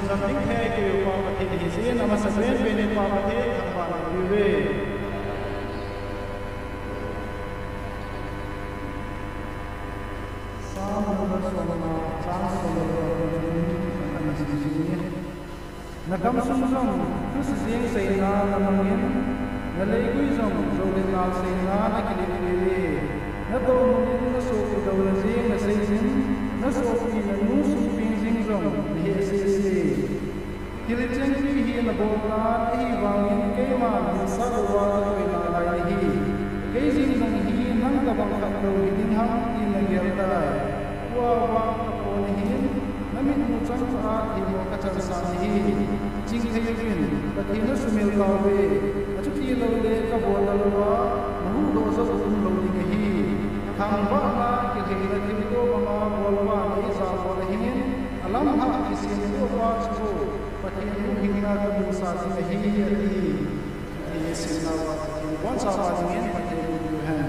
something here to you property is in a massacre in property and way. Some of us Nakam Sumsum, this is the Sayna, Namamin, the Laguism, Rodina Sayna, Nakili, Nato, Naso, the Zing, the Saying, Naso, the Nus, Pinzing Zone, the SCC. Diligently he in the Bola, he won came on the Saddle with he. Gazing on he, none of the within him in the Gelda, who are one upon him. Namit muchang sa himo kachansahi jingthayin pathina sumil kawe achuti lole ka bodalwa nahu dosa um lole hi thangba ma kithila thimto ma bolwa mai sa bolehin alam ha kisin ko pa chu pathina hingna ka musa hi ati yesinna wa wan sa ba ngin pathina han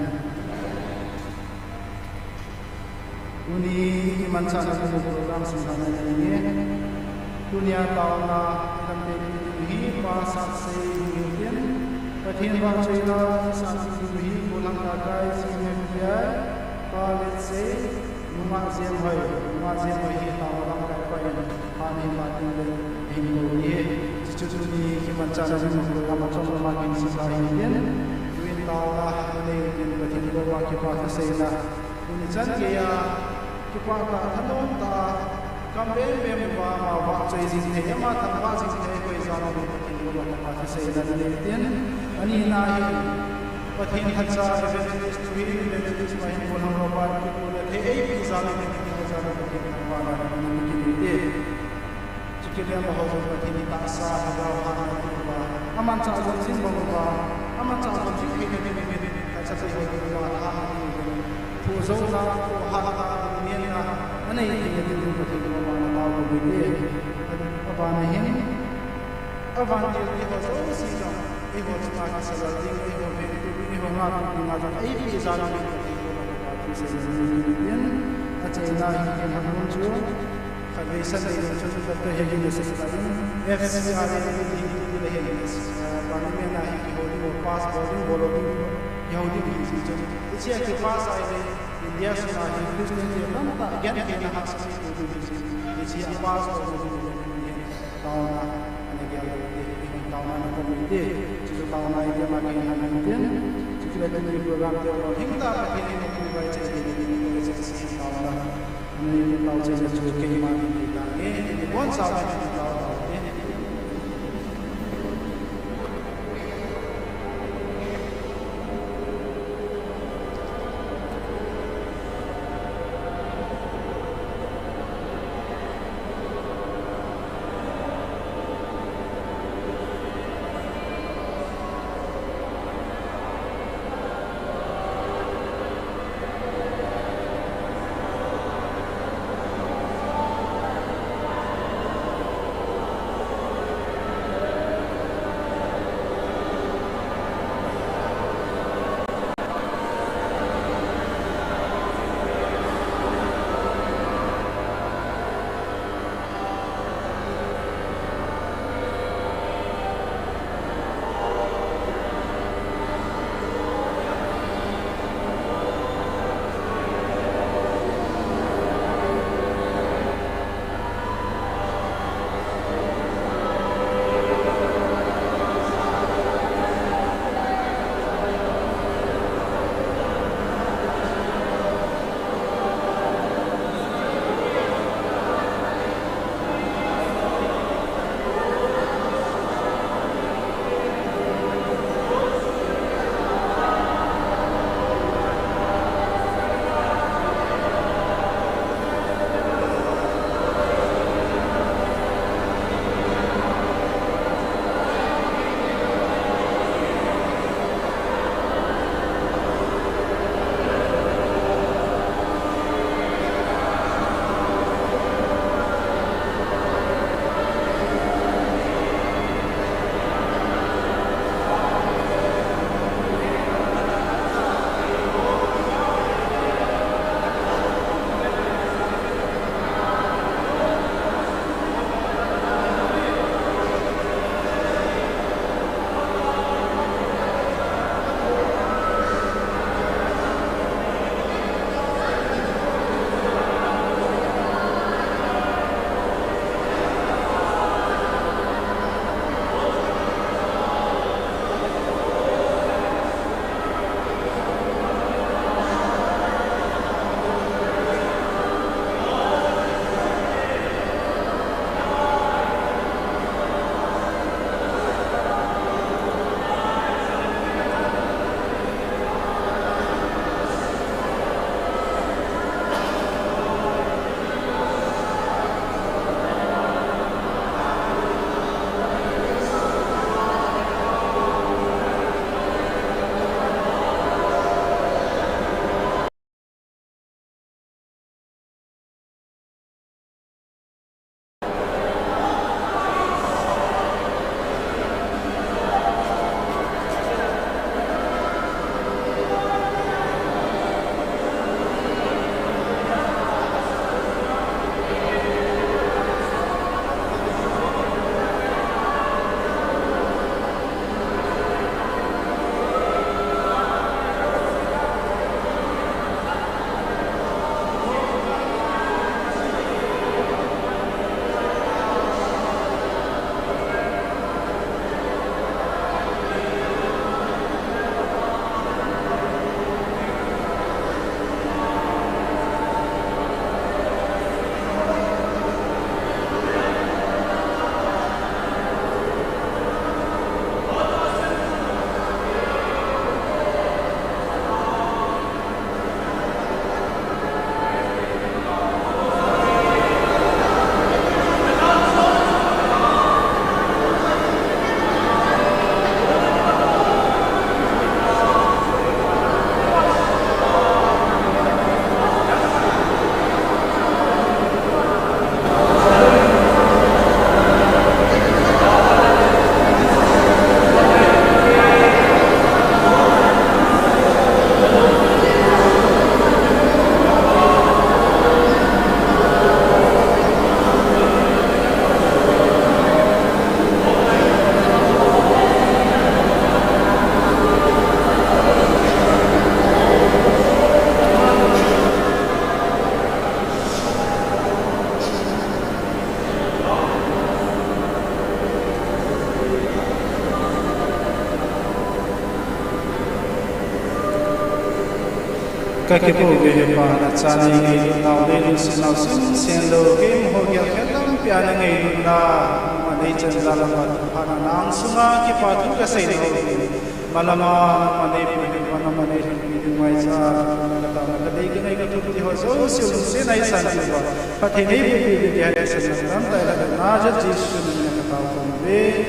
Uni imansa na program sumana ini dunia tauna kante hi pa satse yutin pathin ba chela satse hi bolang kagai sinem dia pa letse numa jem hoy hi tauna ka pai pani matin le hingo ye chichuni imansa na program choma ma kin sa yutin duin tauna ne yutin pathin ba wa ki pa se na uni jan ke ya Kipaka hanon ta kambe me ba ma wa chai jin he ma ta ba jin he koi zama me patin lo ta pa se na le ten ani na hi pathin khacha evangelist to he evangelist ma hin bolon ro ba ki ko le the ei pi zama me ki zama me ki ba na ni ki de chikile ma ho pathin ta sa ha ha na ki ba aman cha jin sin ba ba aman cha jin ki he me ta cha se ho ki ba ha ni pu zo na ha ha Anay yung pati ko mga mawawili. Abanahin. Avantil iho sa usisang. Iho sa mga salating. Iho nga pinagin. Ay pisalang yung pati ko mga pati sa inyo. At sa inahin yung hamuncho. Kagaysan na yung sunod at higin na sa salating. FCR yung hindi nila higin. Panimay na higin mo passport yung bologin. Yahudi pinisichon. Siya kipas ay India sudah Kristen dia nampak again kita harus itu di sini apa soal itu tahun negara ini tahun komite jadi tahun ini makin hantin jadi dari program itu hingga begini mungkin baca jadi tahun ini tahun saya juga keimanan kita ini pun sama juga cái bộ về bà là cha này ngày nào lên xin nào xin lô cái hồ kia cái lắm bia này ngày là mà đây chân là mà hà nang sunga cái bà thu cái say này mà là mà đây mà đây ngoài ra cái đây cái này cái thu thì họ số siêu xin này sản xuất vào phát hiện này bị hay sản xuất lắm tại là na rất chỉ xuân này cái tàu công về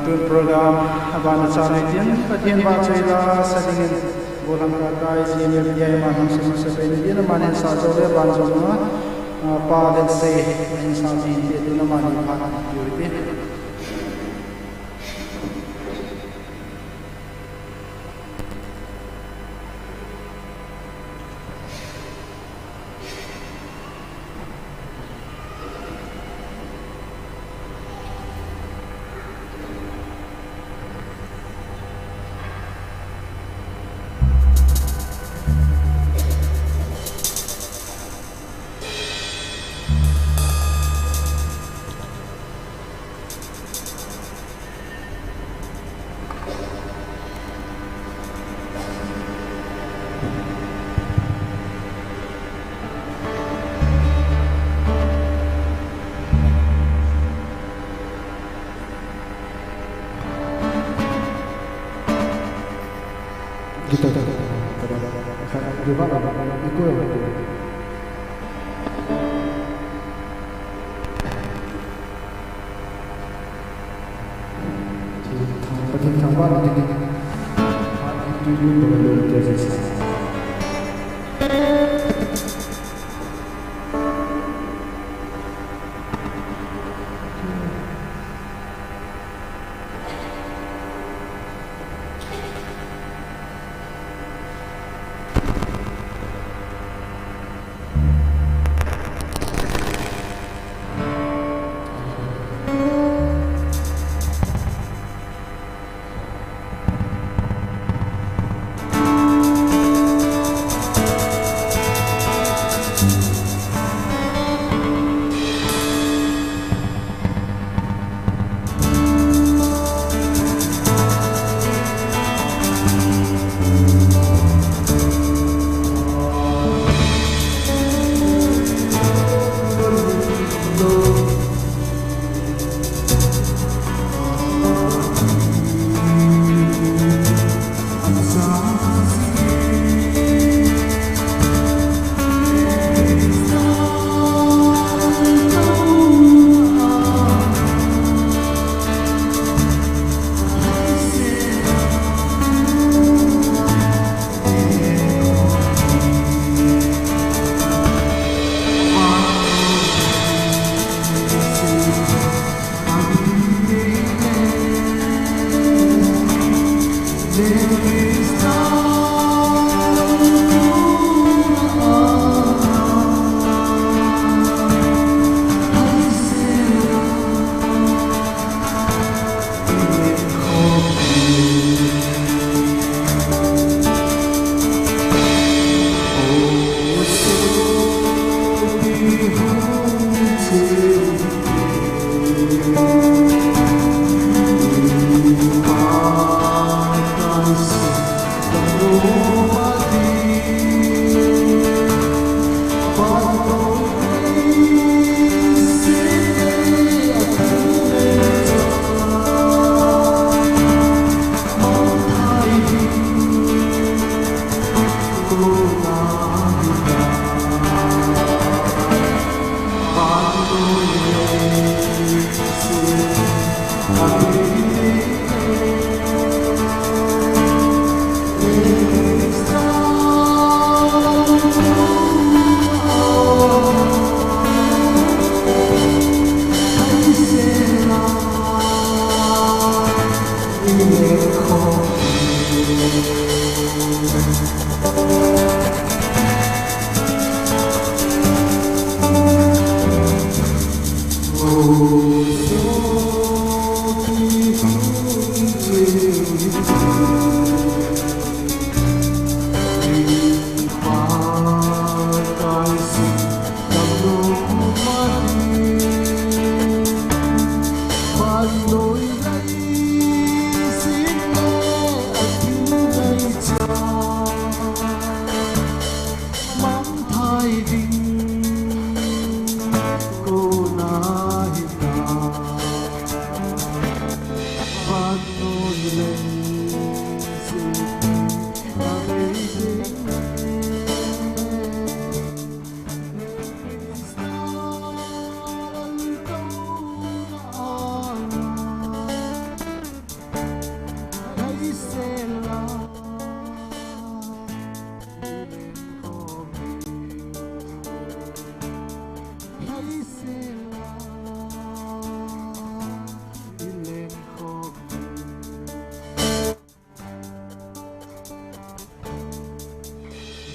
tuần program abang channel ini katian baca ila sedingin bolam kakai sini dia yang mana semua sebenarnya dia mana sahaja oleh banjir semua pada se insan ini dia tu nama dia mana dia kita juga ikut penting tambah itu belum terjadi.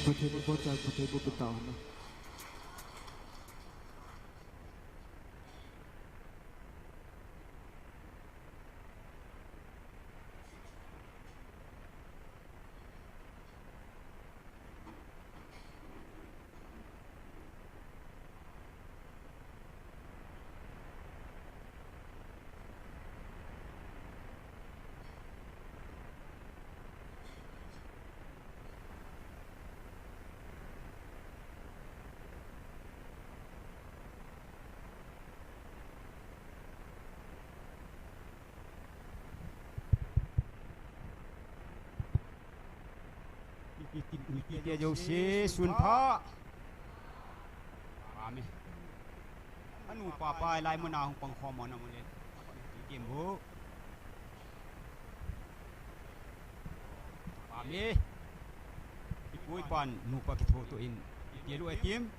Potato bota potato betana. Dia jauh si sun pha Amin Anu papa lai mana hong pang khom mana mule Game bu Amin Ipui pan nupa ki tho to in Dia lu etim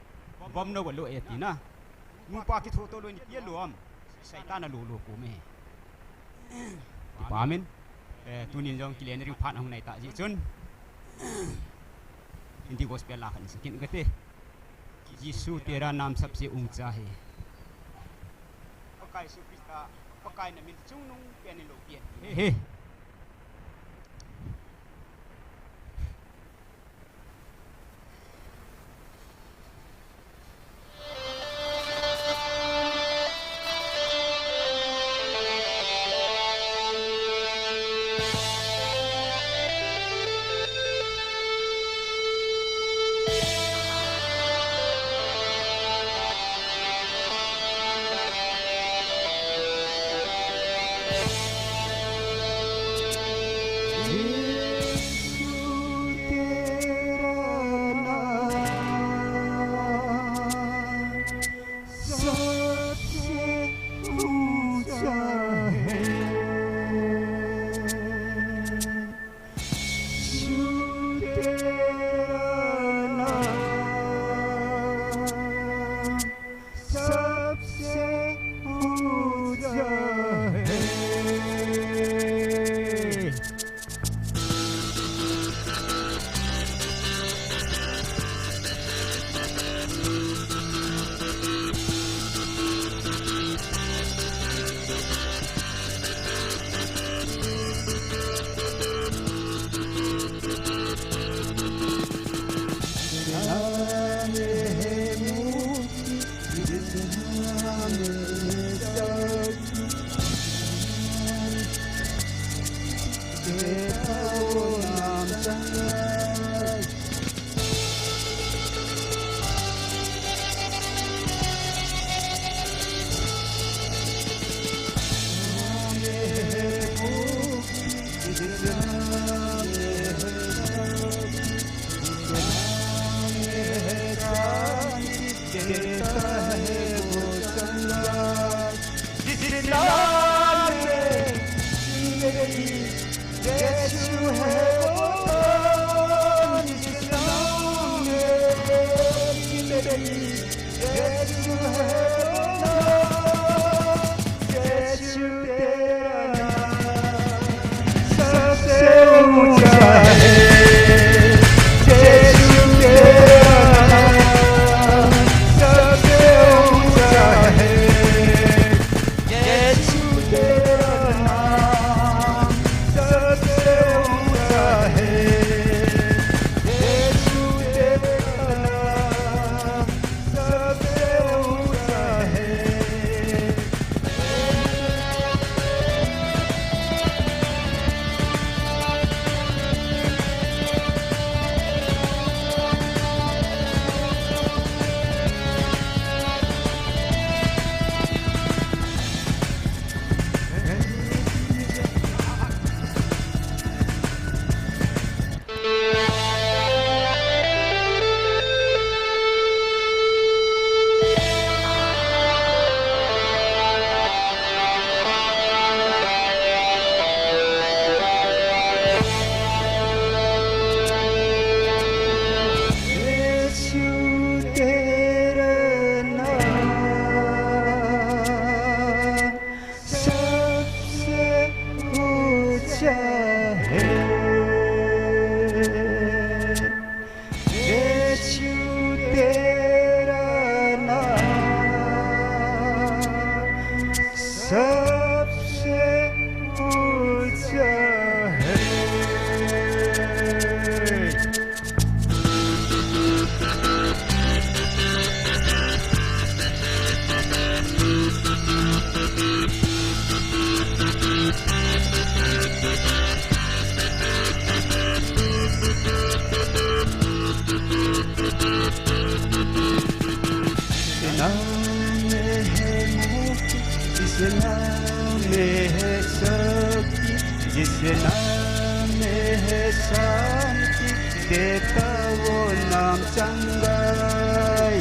Bom no lu etina Nupa ki tho to lu ni dia luam Saitan lu ku me Amin tunin jong kilen ring phat hong nai ta ji chun Hindi gospel लाखन सकिन गते यीशु तेरा नाम सबसे ऊंचा है पकाई सुपिता पकाई नमिन चुंगनु पेनि लोपियन हे नाम में है मुक्ति, जिस नाम में है शक्ति, जिस नाम में है शांति, देता वो नाम चंगाई।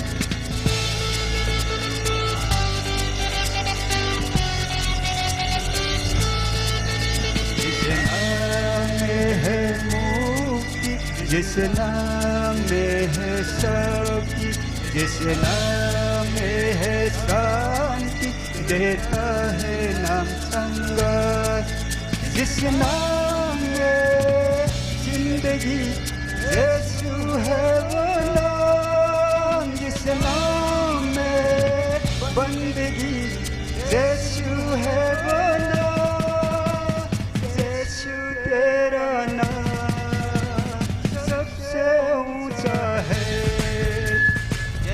जिस नाम में है मुक्ति, जिस नाम में है शक्ति, जिस नाम में है शांति, देता है नाम संगाई। जिस नाम में जिंदगी यीशु है वो नाम, जिस नाम में बंदगी यीशु है वो नाम। यीशु तेरा नाम सबसे ऊंचा है,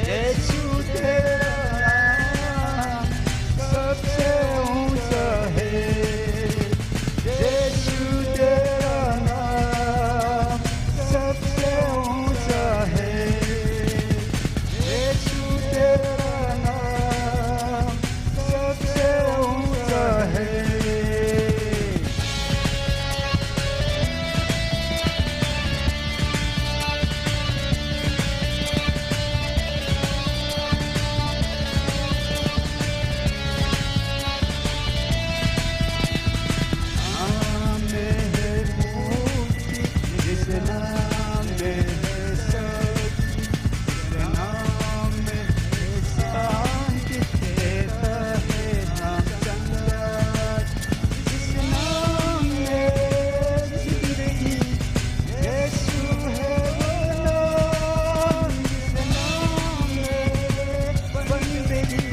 यीशु तेरा नाम सबसे ऊंचा है, यीशु तेरा नाम सबसे ऊंचा है, यीशु तेरा नाम सबसे ऊंचा है। नाम में है मुक्ति, जिस नाम में है शक्ति, जिस नाम में है शांति, देता है नाम संगाई। जिस नाम में जिंदगी यीशु है वो नाम, जिस नाम में बंदगी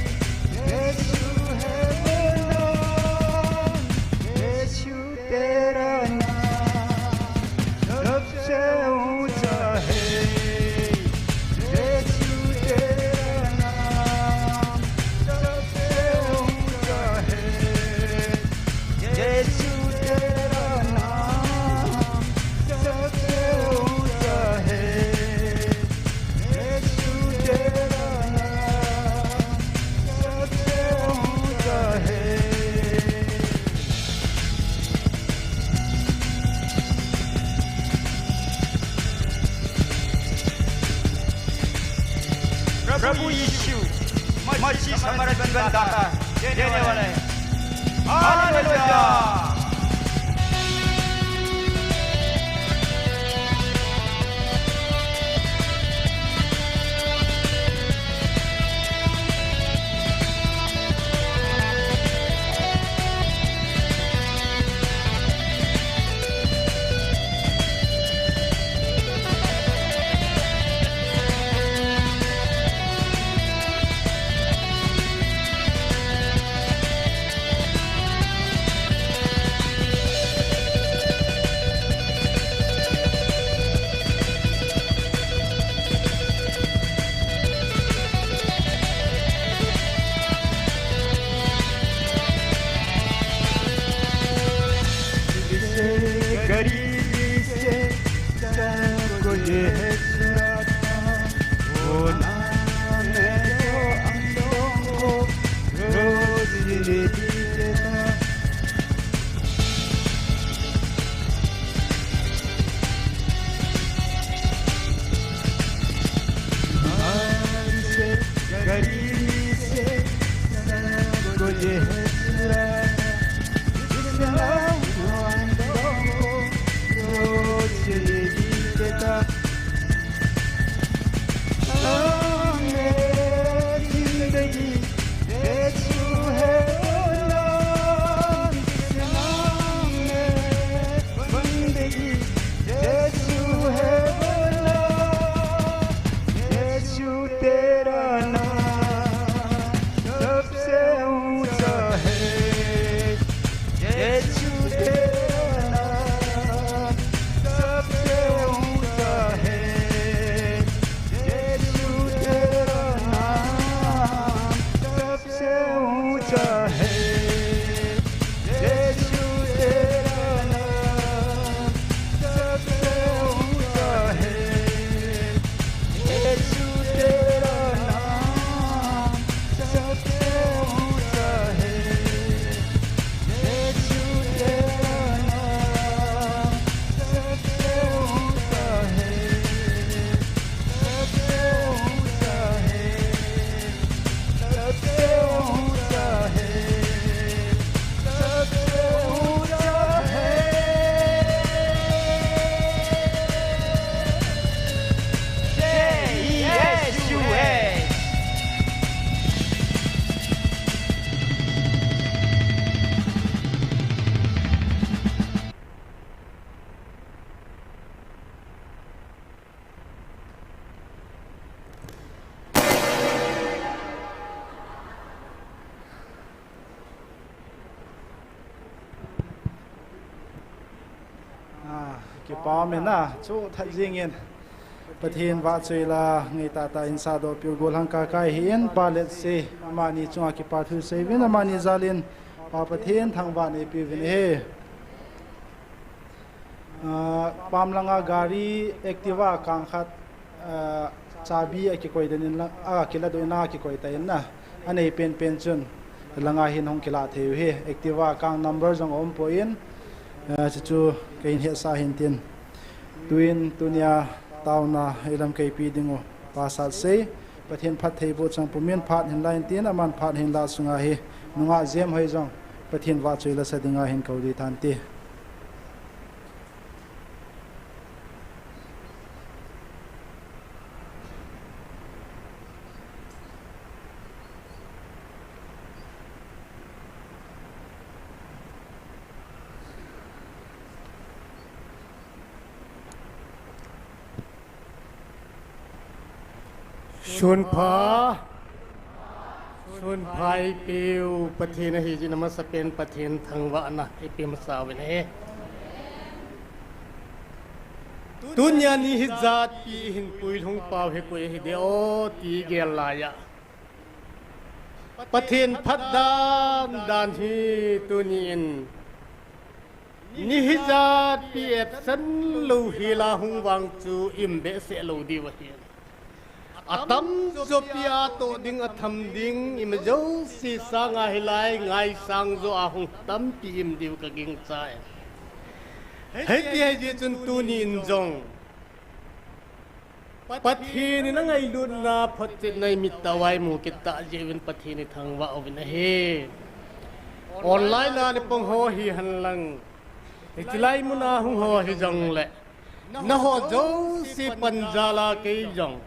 यीशु है वो नाम। यीशु तेरा नाम सबसे ऊंचा है, यीशु तेरा नाम सबसे ऊंचा है, यीशु तेरा नाम सबसे ऊंचा है, यीशु तेरा नाम सबसे ऊंचा है। प्रभु यीशु मसीह हमारा जीवन दाता देने वाला है। हालेलुया। गरीबी से सबको ये है छुड़ाता, वो नाम है जो अंधों को रोज जिंदगी देता। बीमारी से गरीबी से सबको ये है छुड़ाता, जिस नाम को अंधों को रोज जिंदगी देता। नाम है जिंदगी यीशु है वो नाम, जिस नाम में बंदगी यीशु है वो नाम। यीशु तेरा नाम सबसे ऊंचा है, यीशु तेरा नाम सबसे ऊंचा है, यीशु ki pa me na chu that jing in pathin wa chuila ngai ta in sa do pur gol hang ka kai hin pa let se mani chunga ki pa thu se win mani zalin pa pathin thang wa ne pi vin he pam langa gari activa kang khat chabi a ki koi den la a ki la do na ki koi ta in na anei pen chun langa hin hong kila theu he activa kang number jong om po in chu kein he sa hin tin tuin tunia tauna elam kai pi dingo pasal se pathian phat thei bo chang pumen phat hin lain tin aman phat hin la sunga he nunga jem hoi jong pathian wa chuila sadinga hin kauli than ti Sun phai piu pathin hi ji namasapen pathin thangwa na ipim sawin he dunya ni hi zat pi hin pui thung paw he koi hi de o ti gel la ya pathin phaddam dan hi tunin ni hi zat pi et san lu hi la hung wang chu im be se lo di wa hi atam zopia to ding atham ding im jo si sanga hilai ngai sang zo ahung tam pi im diu ka ging chai hei ti hei ji chun tu ni in jong pathi ni na ngai lut na phot nai mit tawai mu ki ta jewin pathi ni thangwa ovin he online na ni pong ho hi han lang itlai mu na hung ho hi jong le na ho jo si panjala ke jong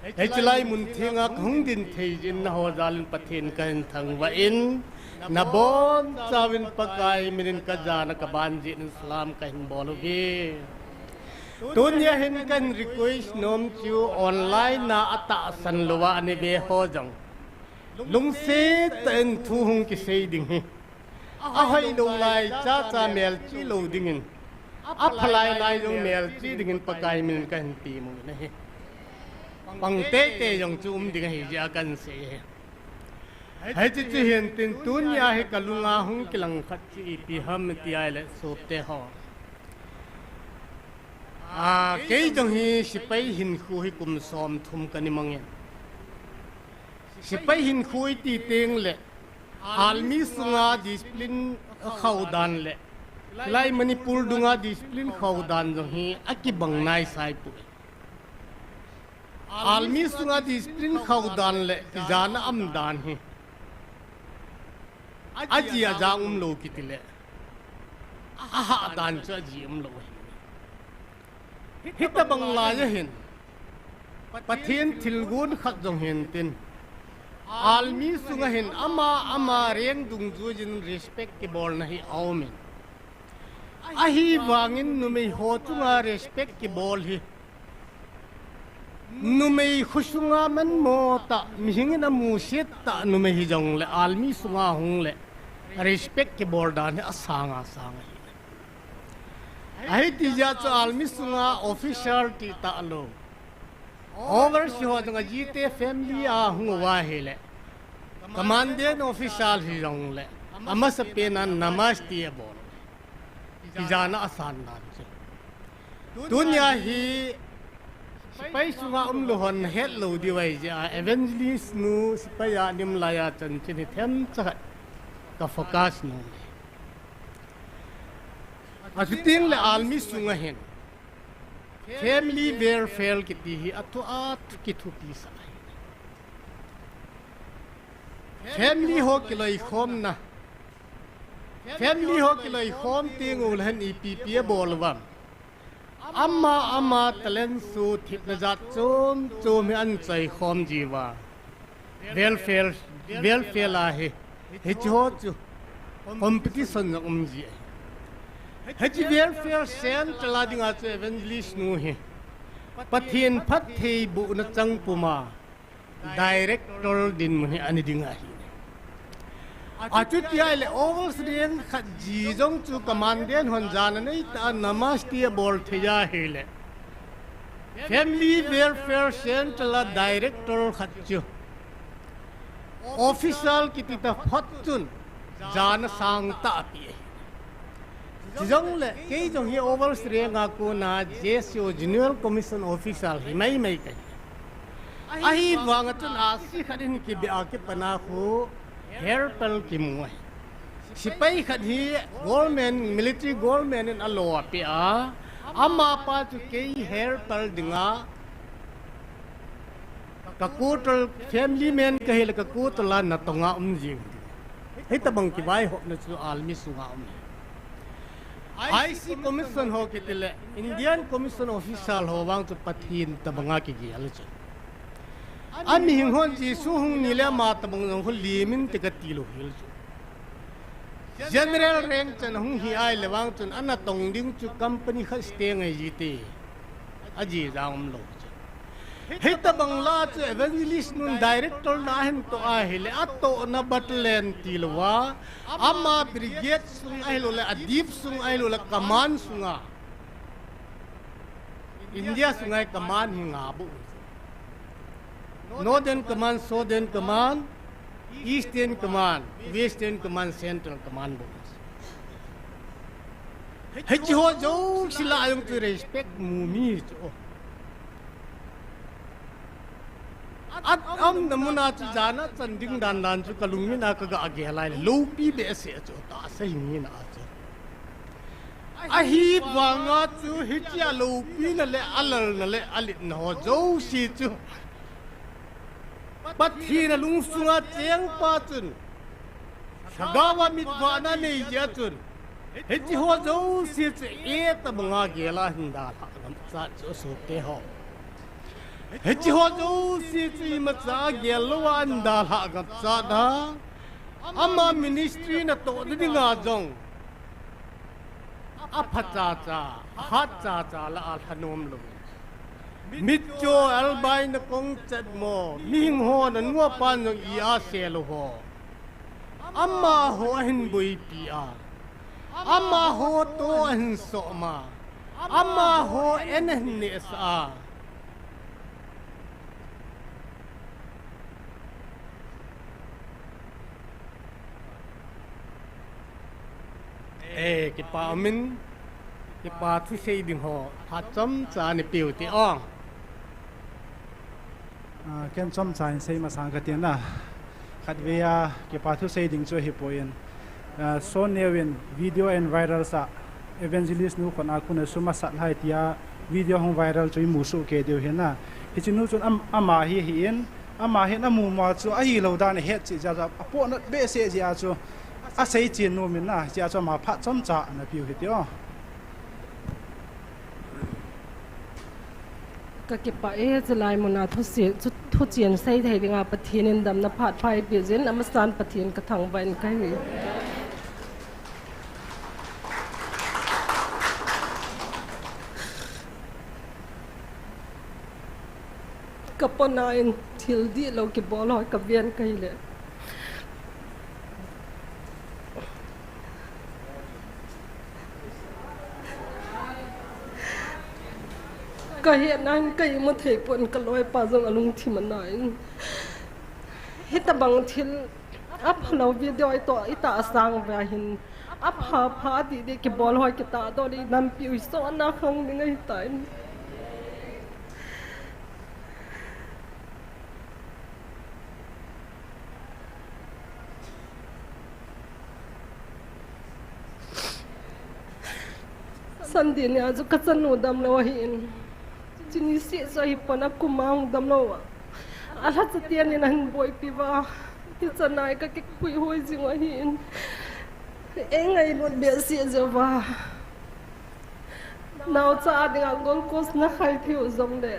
hei chlai mun thinga khung din thei jin na ho zalin pathin kan thangwa in na bon chawin pakai minin ka jana ka ban jin islam ka hin bologi tunya hin kan request nom chu online na ata san luwa ni be ho jong lung se ten thu hung ki sei ding hi a hai lung lai cha mel chi lo ding in a phalai lai lung mel chi ding in pakai minin ka hin ti mu na hi bằng tế dòng chum đi cái gì cần sẽ hay chỉ hiện tin tuân ya hay cả lung hung cái lăng khát chỉ pi ham ti ai lệ sụp tế họ cái dòng hi sipay hin khu hi kum som thum cái ni mangin sipay hin khu ti teng lệ almi sunga discipline khâu đan lệ lai Manipur dunga discipline khâu đan dòng hi akibang nai sai pu almi sunga discipline khau dan le jana am dan hi aji ajang lo kitile aha dan cha ji lo hita bangla ya hin pathin thilgun khat jong hin tin almi sunga hin ama reng dung ju jin respect ke bol nahi aumen ahi wangin numei ho tunga respect ke bol hi numei khusunga man mo ta mihing na musit ta numei hi jong le almi sunga hung le respect ke bordan asanga ai ti ja cho almi sunga official ti ta lo over si ho nga jite family a hung wa hele commandant official hi jong le ama sa pena namaste bol ti jana asan nan dunya hi Sipai sunga lohon het lo diwai ja evangelist nu sipaya nim laya chan chini them cha ka focus no asiting le almi sunga hen family welfare kiti hi atu at kithu pi sa family ho kiloi khom na family ho kiloi khom tingul han ipp bolwam ama talent su thip na jat chom an chai khom jiwa welfare la he cho chu competition ji he welfare center la dinga che evangelist nu he pathin phat thei bu na chang puma director din mu he ani dinga hi Achu tiai le overstream khat ji jong chu commandant hon jan nei ta namaste bol theya hele Family Welfare Central Director khat chu official kitita phatun jan sang ta pi jong le ke jong hi overstream ga ko na JSO General Commission official hi mai kai ahi wang chun asi kharin ki bia ke pana khu hair pel ki muai sipai khat hi government military government in alo pi a ama pa chu ke hair pel dinga ka kutal family man ka hel ka kutala na tonga jing he tabang ki bai ho na chu almi sunga IC commission ho ke tele Indian commission official ho wang chu pathin tabanga ki gi al chu Ani hing hon ji su hung ni le ma tabang nong ho limin te ka tilo hil chu General rank chan hung hi ai le wang chun ana tong ding chu company kha ste ngai ji te aji jang lo he tabang la chu evangelist nun director na hen to a hele atto na batlen tilwa ama brigade sung ai lo le adip sung ai lo le command sunga India sungai command hi nga bu Northern Command, Southern Command, Eastern Command, Western Command, Central Command. Hei ho jo sila ayong to respect mumi jo. At namuna chu jana chanding dan chu kalungmi na ka ga age halai low pi be se jo ta sa hingi na jo. Ahi wanga chu hitia low pi na le alal na le alit no jo si chu. Pathi na lung sunga cheng pa chun sagawa mitwa na nei ja chun heti ho zo si che e ta banga gela hinda la ngam sa cho so te ho heti ho zo si chi ma cha gelo an da la ga cha da ama ministry na to ni nga jong a pha cha cha ha cha cha la al hanom lo Mitjo albay na kong chat mo ming ho na nuwa pa ng iya selo ho Ama ho ahin buy pia Ama ho to ahin soma Ama ho enahin ni sa kipa amin kipa thu sei ding ho tha chom cha ni piu ti ong ken chom chain sei ma sang ka tian na khat veya ke pa thu sei ding cho hi poin so newin video and viral sa evangelist nu khona kuna suma sat hai tia video hong viral choi mu su ke deu hena hi chinu chun ama hi in ama hen amu ma chu a hi lo da ne het chi ja ja apo na be se ja chu a sei chin nu min na ja cho ma pha chom cha na piu hi tio ka ke pa e chalai mona thu chian sei thei dinga pathin in dam na phat phai pi zen amasan pathin ka thang ban kai ka pona in thil di lo ke bol hoi ka vian kai le ka hiện nan kai mo thei pon ka loi pa jong alung thi manai hita bang thil ap halo video to ita sang va hin ap ha pha di de ke bol hoi ke ta do di nam piu so na khang ni ngai tain san din ya ju ka chan no dam lo hin chini si so hi pona kumang dam lo ala chatian ni nan boy piwa ti chanai ka ke pui hoi jinga hin engai lot be si jova now cha dinga gol kos na khai thiu zom de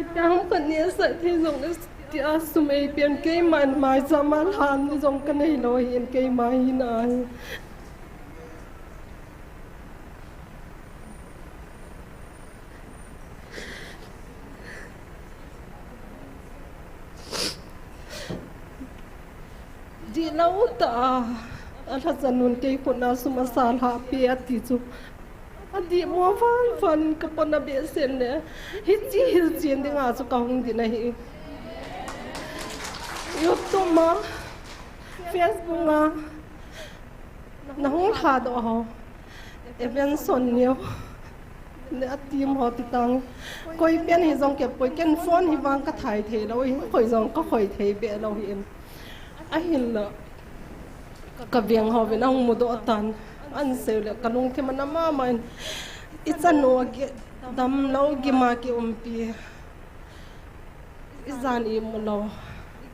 itang pania sa thi zong de tia sumei pian ke man mai zamal han zong ka nei lo hin ke mai na di lauta ala zanun kay kuna sumasala piati chu adi mo fan kapona besen ne hichi hilchin dinga chu kaung din hi YouTube ma Facebook ma nahong hado ho event sonyo ne atim ho titang koi pen hi jong ke poi ken phone hi wang ka thai the lo hi khoi jong ka khoi the be lo hi em a hin la ka viang ho ve nang mu do tan an se le kalung the manama man it's a no ge dam lo gi ma ki umpi izan i mo lo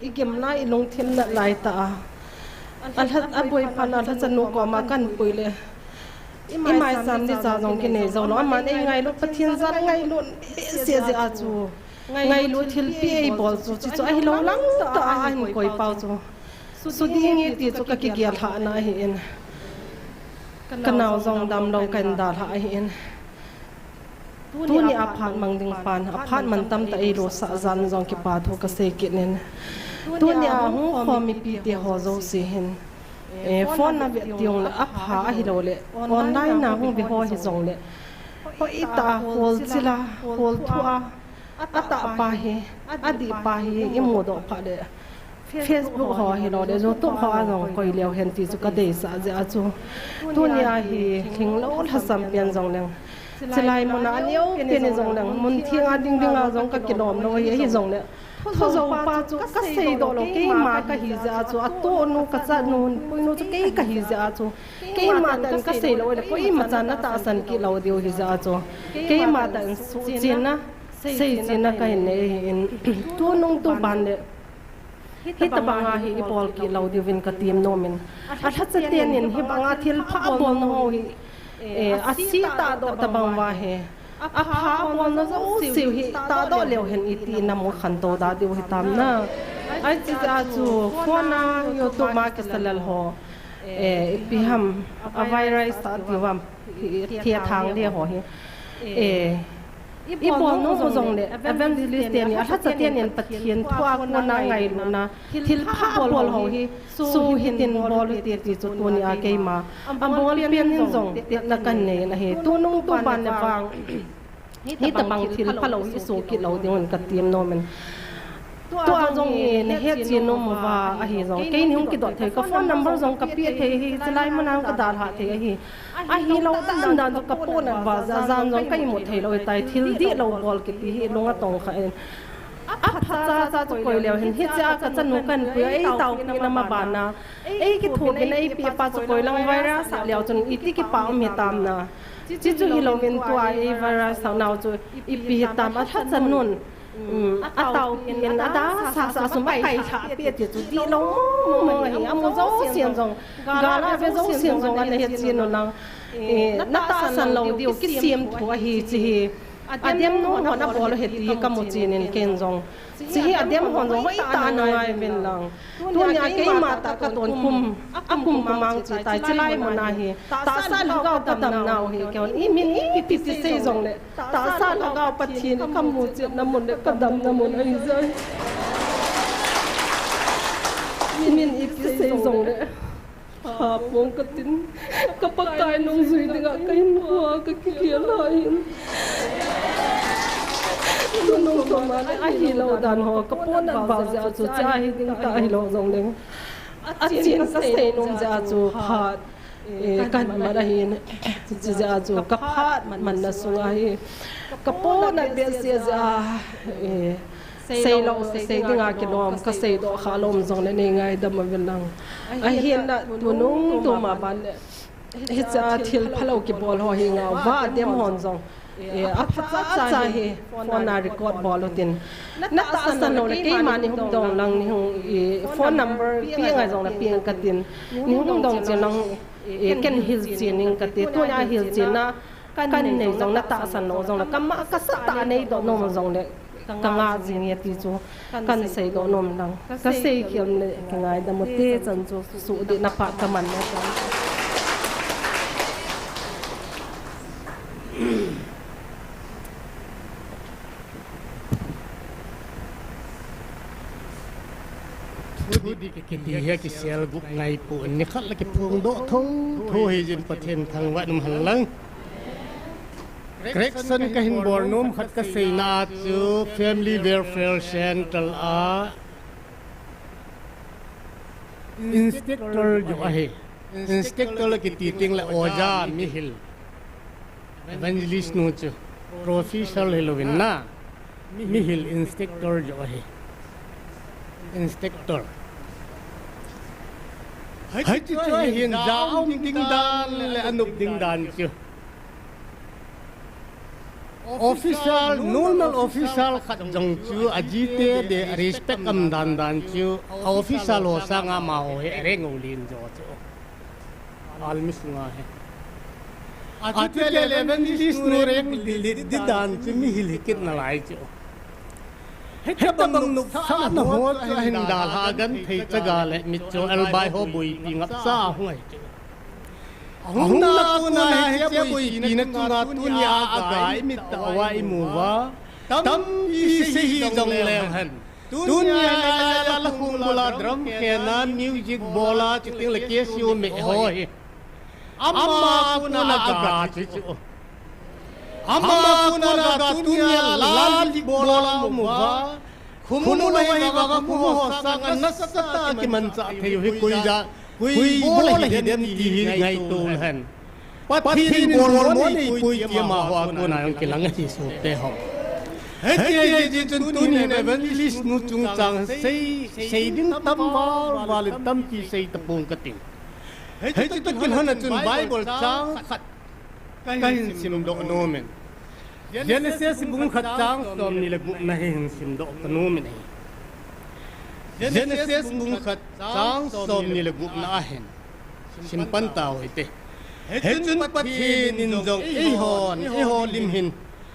igem lai long thin na lai ta al hat aboi phan al hat chanu ko ma kan puile imai sam ni cha jong ki ne zo no ma nei ngai lo pathian zar ngai lo se je a chu ngai lo thil pi ei bol chu chi chu ai lo lang ta an koi pau chu su ding e ti chu ka ki gyal ha na hi en kanau jong dam lo kan da ha hi en tu ni aphat mang ding pan aphat man tam ta ei lo sa zan jong ki pa tho ka se ki nen tu ni a hu kho mi pi ti ho zo si hin phone na viet tiong le apha hi lo le online na hu bi ho hi zong le ho ita hol chila hol thua ata pa hi adi pa hi imu do pha le Facebook ho hi lo de zo to ho a jong koi leo hen ti chu ka de sa je a chu tu ni a hi thing lo ha sam pian jong leng chilai mo na niu pe ni jong leng mun thiang a ding ding a jong ka kilom lo hi jong le tho zo pa chu ka sei do lo ke ma ka hi ja chu a to nu ka cha nu pui nu chu ke ka hi ja chu ke ma tan ka sei lo le pui ma cha na ta san ki lo dio hi ja chu ke ma tan su chen na sei chen na ka ne in tu nong tu ban le hi ta banga hi bol ki lo dio vin ka tim no min a tha cha ten in hi banga thil pha bol no hi a si ta do ta bang wa he a pha bol no zo siu hi ta do leo hen iti na mo khan to da di hi tam na ai chi ja chu phone YouTube ma ke salal ho pi ham a virus ta di wam thia thang de ho hi i bol no zo zong le evangelist te ni a tha cha te nen pathian thua ko na ngai lu na thil pha bol ho hi su hin tin bol te ti chu tu ni a ke ma am bol pian nin zong te na kan ne na he tu nung tu ban na wang ni ta bang thil pha lo hi so ki lo ding ka tiam no men tu a zong ne he chi no mo wa a hi zong ke ni hung ki do the ka phone number zong ka pi the hi chlai manang ka dal ha the hi a hi lo dan dan ka po na ba za zan zong kai mo the lo tai thil di lo bol ki ti hi longa tong kha en a pha cha cha koi leo hin hi cha ka chanu kan pu ei tau ki na ma ba na ei ki thu ki nei pi pa chu koi lang virus sa leo chun iti ki pa mi tam na chi chu hi lo min tu ai virus sa nau chu i pi tam a tha chan nun a tau in a da sa su mai kai tha pi ti chu di lo mo hi a mo zo sian jong ga la ve zo sian jong an he chi no lang na ta san lo di ki siam thu a hi chi hi adem no hon a bol he ti ka mo chin in ken jong chi hi adem hon jong hoi ta na ngai ven lang tu nya ke ma ta ka ton kum a kum ma mang chi tai chlai mo na hi ta sa lu ga ta tam nau hi ke i min i pi ti se jong le ta sa lu ga pa thin ka mo chi na mon le ka dam na mon ai zai min i pi se jong le ha pong ka tin ka pa kai nong zui dinga ka hin hua ka ki kia lai nong to ma a hi lo dan ho ka pon an ba ja chu cha hi ding ta hi lo jong leng a chin ka se nong ja chu phat kan ma da hin chi ja chu ka phat man na su a hi ka pon an be se ja sei lo sei dinga ki lom ka sei do kha lom zong le nei ngai dam vel lang a hian na tu nung tu ma ban hi cha thil phalo ki bol ho hi nga wa dem hon zong a pha cha hi phone na record bol tin na ta san no le ke ma ni hum dong lang ni hung phone number pi ngai zong la pi ka tin ni hum dong chen lang ken hil chen ning ka te tu ya hil chen na kan nei zong na ta san no zong la kama ka sa ta nei do no zong le ka nga jing ya ti chu kan sei do nom lang ka sei khiam le ka ngai da mo te chan chu su de na pa ka man na chan Di cái gì hết cái xe gục ngày buồn này khát là cái phương độ thu hi dânประเทศทางวัดนมหันลังGregson ka hinbornum khat ka seina chu Family Welfare Central a Inspector jo ahe Inspector la ki titing la oja mihil Evangelist no chu Professional helowin na mihil Inspector jo ahe Inspector Hai chu hiền giáo ding dan le anup ding dan chu Official, normal official khat jong chu ajite de respect am dan chu official ho sanga ma ho he reng ulin jo chu almis nga he ajite level dis no rek di dan chu mi hilikit na lai chu he bang nu sa na ho cha hin dal ha gan thei chaga le mi chu al bai ho bui pi ngap sa huai chu Hung na kuna he bui pi na chunga tunya agai mit tawa imuwa tam isi hi jong lem han tunya la la khung bola drum khena music bola chiting le kesio me hoi amma kuna aga chu amma kuna ga tunya la bola muwa khumunu lai ba ga mu ho sang an sata ki man cha thei hi koi ja Kui bola hidem di ngai tul han pathin bol mo nei kui ti ma ho ko na yang kilang hi so te ho he ji chun tun ne evangelist nu chung chang sei ding tam wal tam ki sei tapung kating he ji tun han chun bible chang khat kai sim do no men Genesis bung khat chang som ni le gu na hin sim do no men Genesis bung khat chang som ni le gup na ahen simpan taw ite hechun pathin in jong e ho lim hin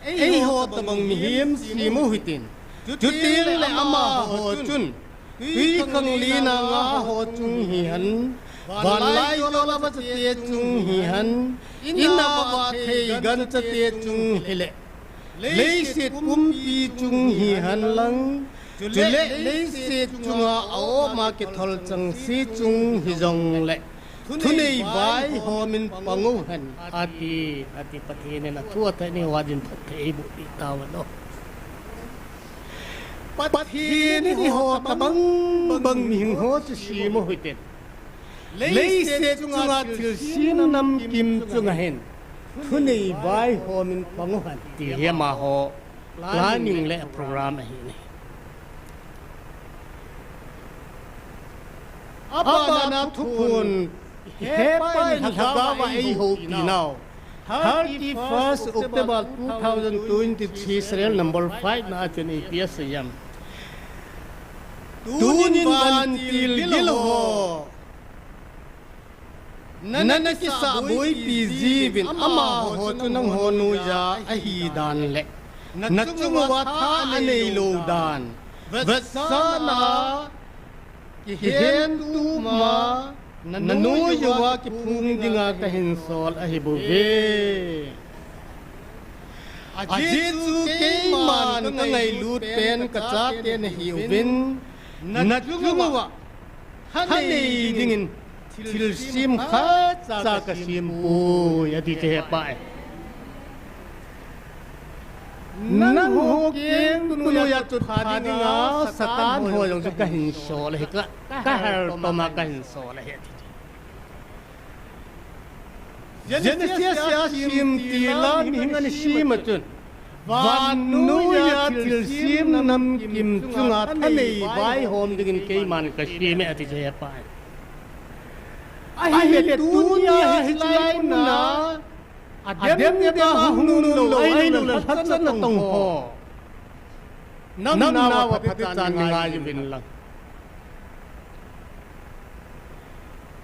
e ho tabang mi him simu hitin chutil le ama ho chun tui khang li na nga ho chung hi han balai to la ba te chung hi han inna ba thei gan cha te chung hele leisit kum pi chung hi han lang Chule lấy xe chung áo mà cái thol chẳng xe chung hi dòng lệ thu này vái ho min pangu han ati pati nên là thua thế này hoa din pati bu đi tao đó pati nên đi ho ta bang mình ho chỉ xí mo huy tên lấy xe chung til xin năm kim chung hen thu này vái ho min pangu han ti he ma ho planning le program hi này Abana thupun hepan hagawa ai ho pinau 31st October 2023 serial number 5 na chun APS yam tunin van til gilho nanana ki sa boy PG bin ama ho tunang ho nu ya ahi dan le nachunga wa tha anei lo dan vasana Hihen tu ma nanu yuwa ki phung dinga ka hin sol a hibu ve aji chu ke man ka ngai lut pen ka cha ten hi ubin na chuwa hanei dingin thil sim kha cha ka sim pu ya ti te pai nang ho kien tu ya chu pha dinga satan ho jong chu ka hin so le ka har to ma ka hin so le he Genesis ya sim ti la mi ngan sim chun van nu ya til sim nam kim chunga thanei vai hom dingin ke man ka sim me ati je pa ai le tu ya hi na Adem ya ba hunun lo ai lo la chan na tong ho nam na wa phat chan nga yu bin lang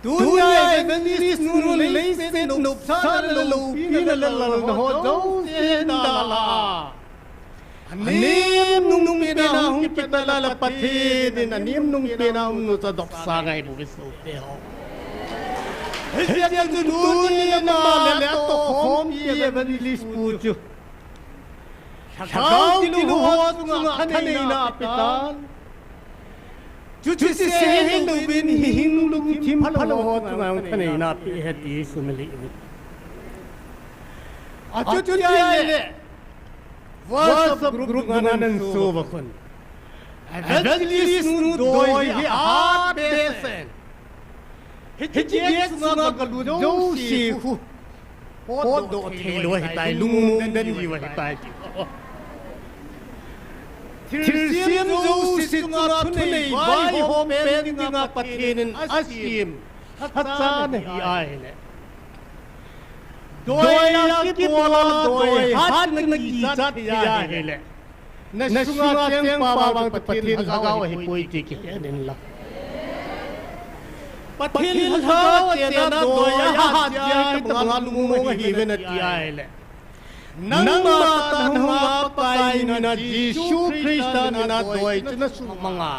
tu ya evangelist nu le se no sa lo pi la la la ho do se da la anim nung pe na hum ki ta la pathe din anim nung pe na hum no sa dok sa ngai bu so te ho Hãy subscribe cho kênh Ghiền Mì Gõ để không bỏ lỡ những video hấp dẫn chú sẽ hình đầu bên hình lung chim phát lộ hot ngang thân này na bị hết đi xuống lấy chú ai nè WhatsApp group ngangan so bakun evangelist nu doi hi at besen hit sunga kalu jo si khu hot do thelo hi tai lung dan ji wa hi tai Tirsiam zo si sunga thunei vai ho pen nga pathin asim hatsan hi ai ne doi la ki bola doi hat na ki chat ya hele na sunga tiang pa bang pathin agaw hi poi ti ki den la pathin agaw te na doi hat ya ki tanga lung mo hi ve na ti ai le nang ma tan hwa pai na Jisu Krista na doi na su manga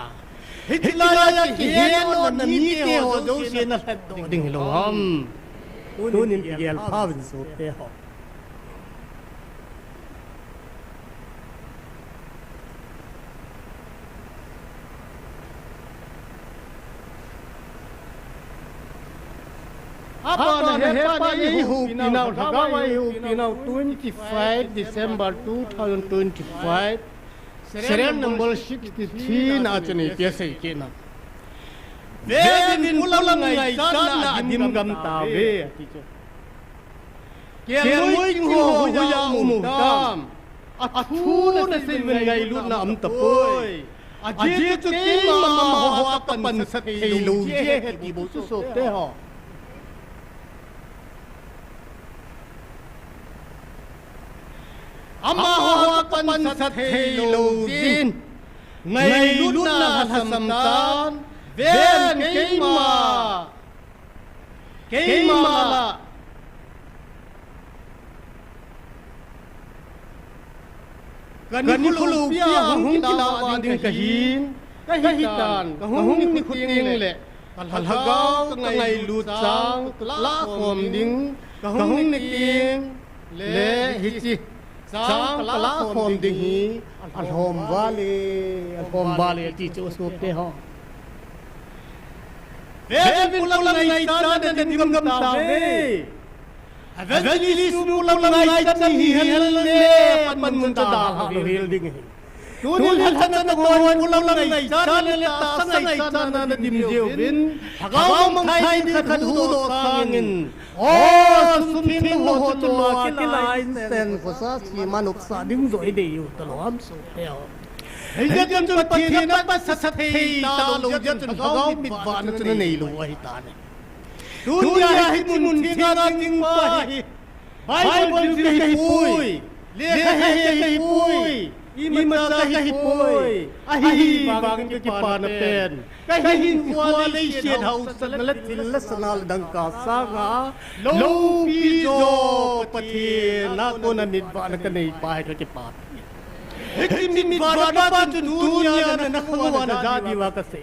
hitlaya ki helo na mi ke ho do se na do ding lo ham tunin pigel pavin so te ho apa na hepa ye hu pinau thagawa ye hu pinau 25 December 2025 serial number 63 na chani pesai ke na Vevin pulang ngai sana adim gam tabe aticho. Kian muing ho huya umudam. Athu na silven ngai lut na am tapoi. Aje tu tima ma ho apan sat helo je heti bo su so te ho. Amma ho apan sat helo din. Ngai lut na hasamtan. Ven keima la kan khulu pia hung kila ading kahin kahitan kahung ni khuting le kalhagaw ngai lut sang la khom ding kahung ni ting le hichi sang la khom ding hi alhom wale ti chu so te ho Vevin pulang ngai tan dan dim gam tabe. Evangelist pulang ngai tan hi helne pan mun ta ha hil ding. Tunin han na kon pulang ngai tan le ta sangai tan na dim jewin. Hagaw mang thai ni khan hu do sangin. Sun phin ho tu ma kilain sen ko sa si manuk sa ding zoi de yu talom so teo. Hingga jam pathin na pas sat hei ta lo jam gaw mit van na nei lo hi ta ne dunya hi mun thinga ting pa hi bible ke hi pui le ka hi pui i ma ka hi pui a hi bang ke ki pa na pen ka hi kwa le shed house na thil la sanal dang ka sa ga lo pi jo pathin na ko na mit van ka nei pa hi ke pa Hikmin baraba tu dunia na nakhawa na jadi wa ka se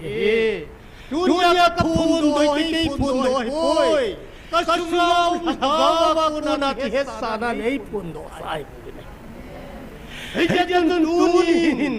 dunia ka phun doi ke phun doi poi ka sungaw hagawa ko na ki hessa na nei phun do sai hijan dunin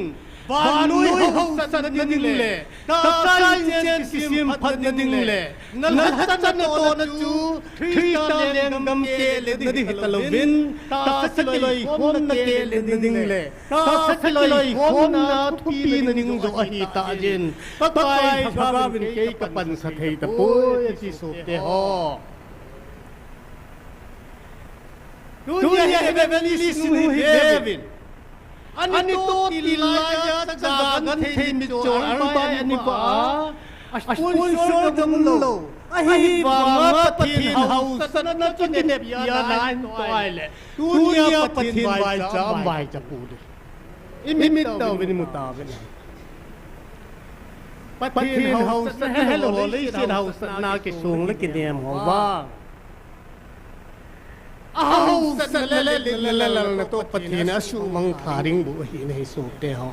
banui ho san ding le ta kai chen sim phat ding le nal hat na to na chu Krista leng gam ke le di hitalovin ta sakloi hom na ke le ding le ta sakloi hom na thupi na ding do hi ta jin ta kai bhavin ke ka pan sa thei ta poi chi so te ho dunia evangelist nu hevin Ani to tilaya tagagan thei mi cho arbai ani ba sponsor dam lo ahi ba ma pathin house san na chin ne ya lain to ai le dunia pathin bai cham bai cha pu de imit to vin muta ven pathin house hello le sin house na ke sung le ke nem ho ba Aw sa le na to pathina su mang tharing bu hi nei su te ho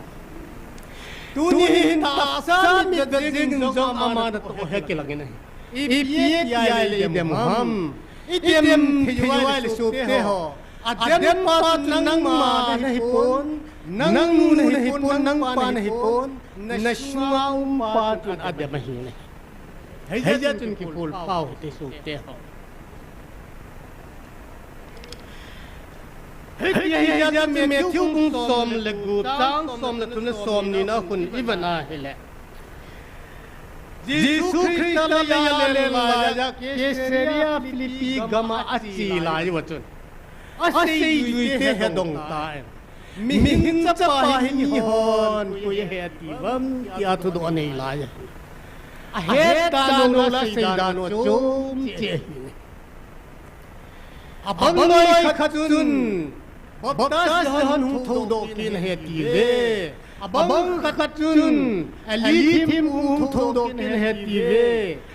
tunin ta san mi gajing zo mama na to he ke lagin hi ipie ya le dem ham item thiwai le su te ho adem pa nang ma na hipon nang nu na hipon nang pa na hipon na shunga pa tun adem hi na hei ja tun ki pol pau te su te ho hei ja me thiu ung som le gu tang som le tun som ni na kun ibana hele Yesus Kristus ya le la keseria Filipi gama achi la yutun ase yuite he dong ta mi hin cha pa hin hon ku ye he ti bam ya thu do nei la ya a he ta no la sei da no chom che a bang noi khatun baptas han hu tho do kin he ti ve abang khatun ali thim tho do kin he ti ve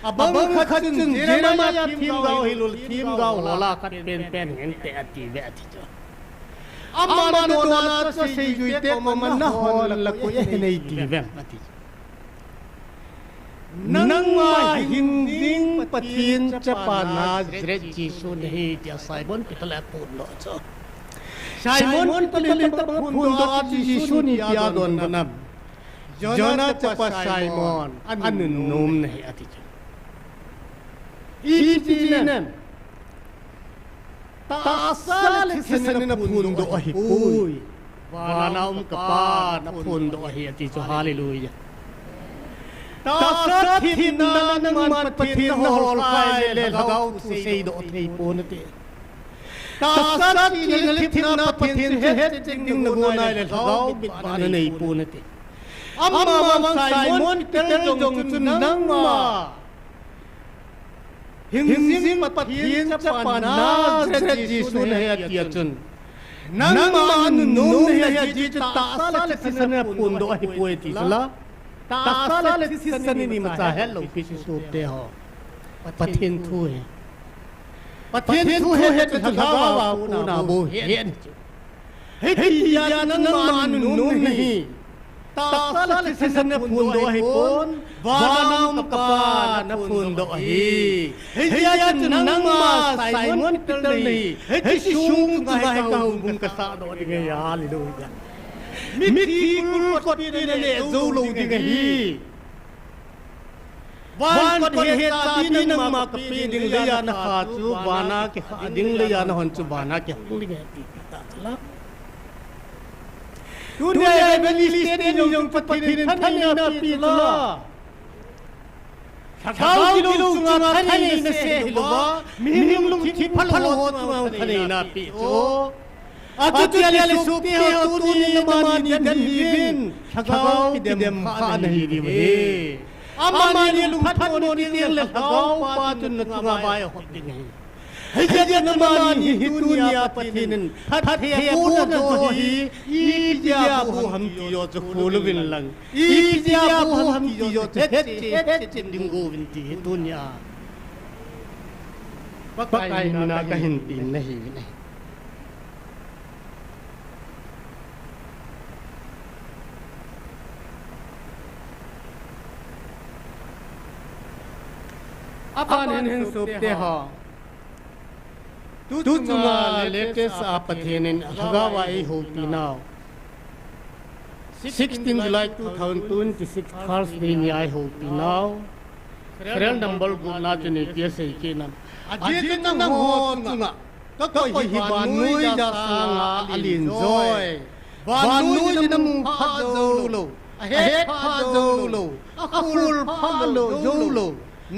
abang khatun jeremaya thim gao hilul thim gao la khat pen hen te ati ve ati jo amma no na so sei juite ko man na hon la ko ye nei ti ve ati nang ma hin ding pathin chapa na jre chi su nei ti saibon pitala pun lo cho Simon pelilin tapun do ati Yesus ni dia don banam. Jona capa Simon anun num nahi ati. Ijinem. Ta asal kisan na pun do ahi pui. Wana kapa na pun do ahi ati so hallelujah. Ta asal himna nang man pathin hol kai le lagaw tu sei do thei pun ati. Tasat kilil thimna pathin het ting naguna le lagaw bitban nei punati amma Simon tel jong chun nang ma hingsim pathin chapana jre jisu ne atia chun nang ma num ne ji ta sal sisan pun do hi poeti sala ta sal sisan ni ma cha hello pisu te ho pathin thu hai pathin thu he tu thagawa na bo hen hei ya nan man nu nahi ta sal sisan phun do hi pon wanam kapa na phun do hi hei ya nang ma Simon tel ni hei shung ga ka bum ka sa do ding ya hallelujah mi ki kul ko ti ne zo lo ding hi wan ko he ta din nang ma ka pi ding le ya na kha chu bana ke ding le ya na hon chu bana ke hung ding ti ta chala tu ne be li ste ni jong pati ni than na pi la thau ki lu chu ma than ni na se hi lo ba mi hing lu thi phal ho chu ma than ni na pi cho a tu ya le su pi ho tu ni ma ni dan hi vin thau ki dem kha na hi ri we amma ni lu phat mo ni tiang le thau pa chun na chu ma bai ho ding hi hei ja na ma ni hi dunia pathin phat he pu na do hi I ja bu ham ti yo chu khul win lang I ja bu ham ti yo het chin ding go win ti dunia pakai na ka hin tin na hi ne apan hen sup te ha tu chunga latest apathin hagawa I ho ti now 16 July 2026 Thursday ni I ho ti now serial number guna chuni PSA ke nam ajit nang ho chunga ka ko hi ban nui da sanga alin joy ban nui nam pha zo lo a he pha zo lo a khul pha lo zo lo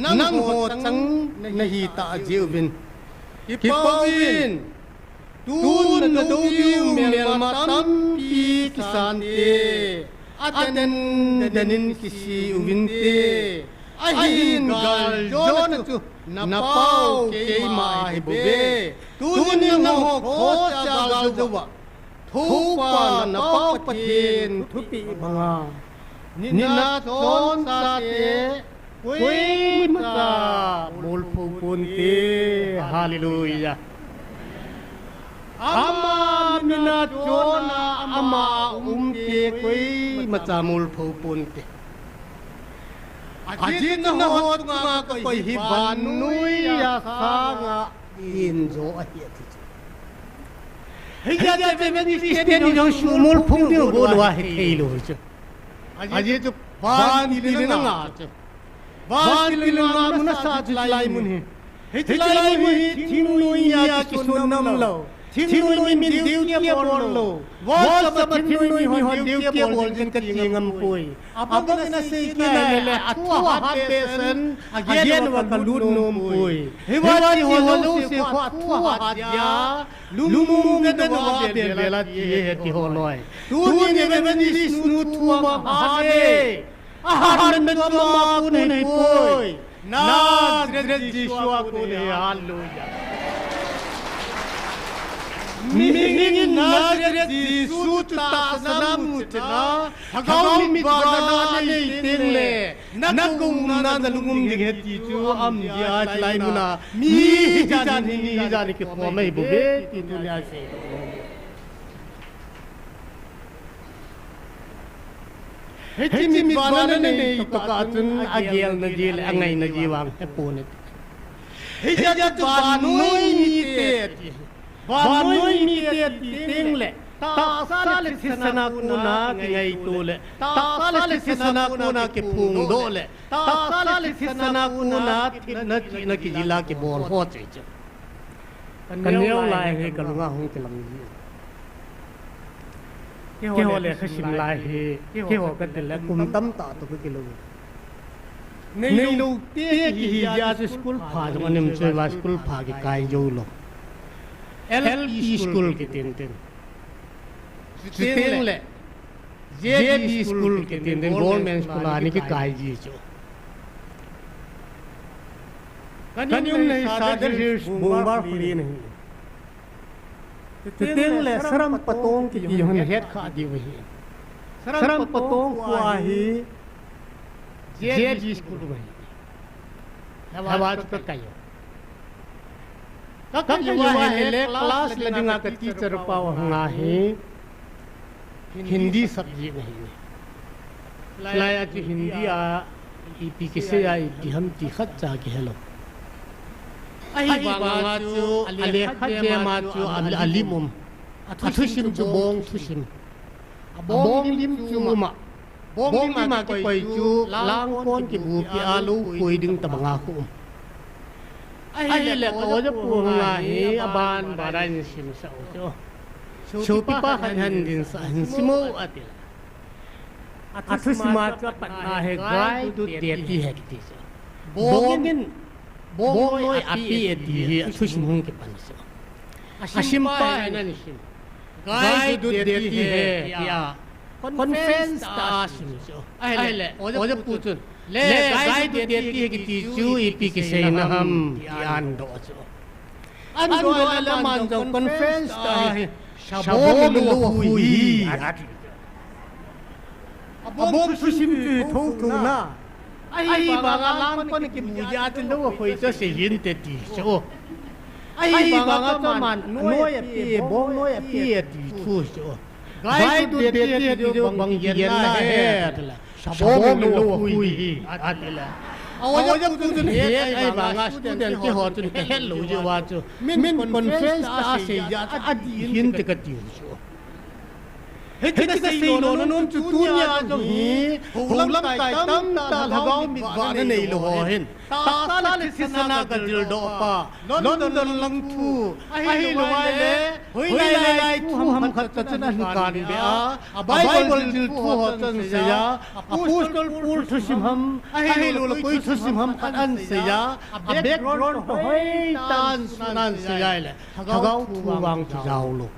nang ho chang nahi ta jiwin kipawin tun na do biu mel matam pi kisan te aten danin kisi uwin te ahin gal jon tu na pau ke ma hibe tun na ho kho cha gal jowa thu pa na pau pathin thupi banga nina ton sa te Kui mata mulpu punti hallelujah ama mina chona ama umti kui mata mulpu punti ajit na hot nga ko hi banui ya sanga injo ahi हे जा baby state जो शुमोल फुंग दिनो बोलवा हे थेलो छ अजे तो बान दिलिन ना छ बान दिलिन ना मुना साथ लाई मुनि हे लाई मुहि थिनुइया कि सोनम लो थिनुइ मिन देव के बोलो वो सब थिनुइ हो देव के बोल जन का चिंगम कोई अब न से के ले अथवा हाथ पेसन अगेन व कलून नोम कोई हे वाली हो लो से को अथवा हाथ या लुमु गद वा बेला ये है कि हो लोय तू ने बेबी सुनु थुआ हादे आहार में तो माकू नहीं कोई ना जिसुआ को ने हालेलुया मिंगिन नाजरेत यीशु तासना मुतना हगाउ मिबाना ने तेले नकुम ना दलुगुम दिगेती चु अम या लाई मुना मी जानी के फॉर्म में बुबे की दुनिया से हेति मिबाना ने तो काचुन अगेल नजील अंगै नजीवांग हे पोने हे जा बानोई नीते बानोई नीते तिंगले तासाल सिसना कुना के तोले तासाल सिसना कुना के पुंगदोले तासाल सिसना कुना न की जिला के बोल हो चे कन्याव लाए हे कलुगा हूं के लंगी के होले खशिम लाए हे के हो कदले कुमतम ता तो के लोग नहीं लोग ते की हिजा स्कूल फाज मने मुझे वा स्कूल फागे काय जो लो एलपी स्कूल के तीन ले जेबी स्कूल के तीन गवर्नमेंट स्कूल आने के काय जी जो कन्युम नहीं सादर बोंबार फ्री नहीं तीन ले शरम पतों की योन हेड खा दी वही शरम पतों को आही जेबी स्कूल वही आवाज तो कायो कब युवा है ले क्लास लजंगा का टीचर पाव हंगा है हिंदी सब्जेक्ट नहीं लाया कि हिंदी आ ईपी किसे आ ईपी हम तीखत जा के हेलो आई बांगा चो अलेखा जे माचो अलिमुम अथुशिम चो बोंग थुशिम बोंग लिम चो मा बोंग मा के कोई चो लांग कोन के बु के आलू कोई दिन तबंगा को ai le ko je pu nga he aban baran sim sa jo chu pi pa han din sa hin simo atil athu sima ka patna he gai tu de ti he ki se bongin bongoi api eti he athu simung ke pan se asim pa na ni sim gai tu de ti he ya conference ta sim so ai le o je pu chun ले गाय तो देती है कि तीचू ईपी के से न हम ध्यान दो जो अनदो वाला मान जो कॉन्फ्रेंस का है शबोम लो हुई अबोम सुसिम थो थो ना आई बागा लाम कोन की बुजा तो लो होई तो से हिन ते तीचो आई बागा तो मान नोय पे बो नोय पे तीचू जो गाय तो देती है जो बंग येना है शबोम लो हुई आतिला अवो जब तुझे हे आई बागा स्टूडेंट के हो तुन के हेलो जो वाचो मिन कॉन्फ्रेंस ता से जा अदि हिंत कति हो हे के से नो नो नो दुनिया जो ही होलम काय तम ता लगाओ मिबान नहीं लो हिन तासाल सिसना का दिल डोपा लंदन लंगथु आई लो वाले होई लाई तू हम खत चन कान बे आ बाइबल दिल तू हो चन से या अपोस्टल पुल थसिम हम आई लो कोई थसिम हम खन से या बैकग्राउंड तो होई तान सुनान से याले हगाओ तू वांग जाओ लो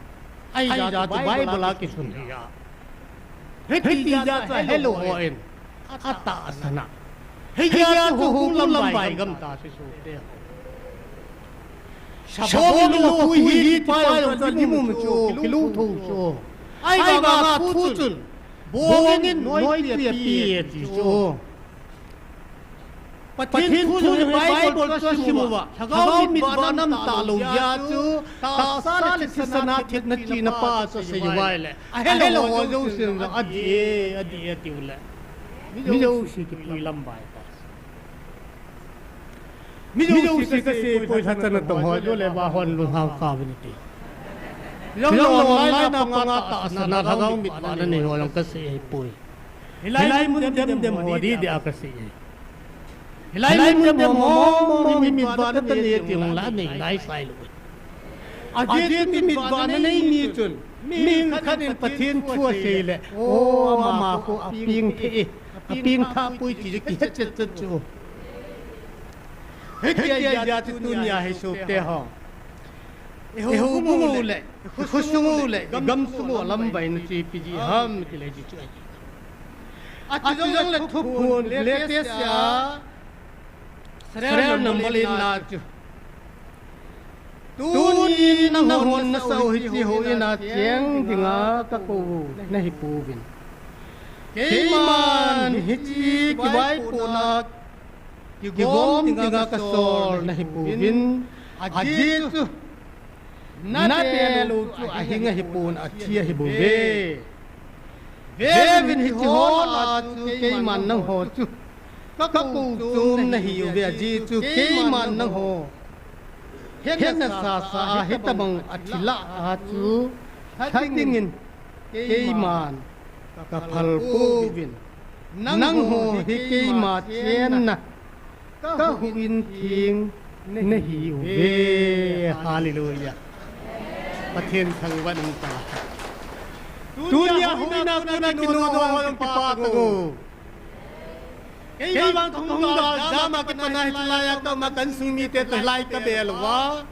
आई जा तो बाइबल आके सुन लिया हे जा तो हेलो होइन आता असना हे जा तो हुलम बाई गम ता से सोते शबोम लो हुई पायो तो निमुम चो किलु थो चो आई बागा थुचुन बोगिन नोय पे पी चो पथिन थु बाइबल तो सिमुवा हगाओ मिबानम तालो या चो तासाल सिसना थित न चीन पास से युवाले हेलो हो जो सिन अदि तिउले मिजो सी की पुलम बाय पास मिजो सी के से कोई हतन तो हो जो ले बाहन लु हा का बनिती Yang online na mga taas na nagaw mitwa na ni walang kasi ay puy. Hilay mo dem ho di akasi. Hilay mo dem mo mitwa na taniyat yung lani lai sai lo. Ajit mitwa na nay mitun. Ming kanin patin chua sile. O mama ko aping te. Aping tha puy ti ki chet chu. Hekya ya tu dunia hai sopte ho. Ehumule, khusumule, gamsumu lambai na chi piji ham ti le ji chu. Achijong le thupun le tesya. Sare nambali na chu. Tunin na hon na sau hi chi ho ina cheng dinga ka ko na hi puvin. Keiman hi chi ki bai puna ki gom dinga ka sol na hi puvin. Ajit Natelu tu ahinga hipun achia hibube. Vevin hichi hola tu keiman nang ho tu. Kaku tum na hiu ve aji tu keiman nang ho. Hena sa hitabang achila atu. Hatingin keiman kapal puvin. Nang ho hi keima chen na. Kahuin ting na hiu ve. Hallelujah. Pathin thang van ta dunia huina kuna kinu walang papago kay bang tungga jama kita nahi layak to makan sumite to lai ka belwa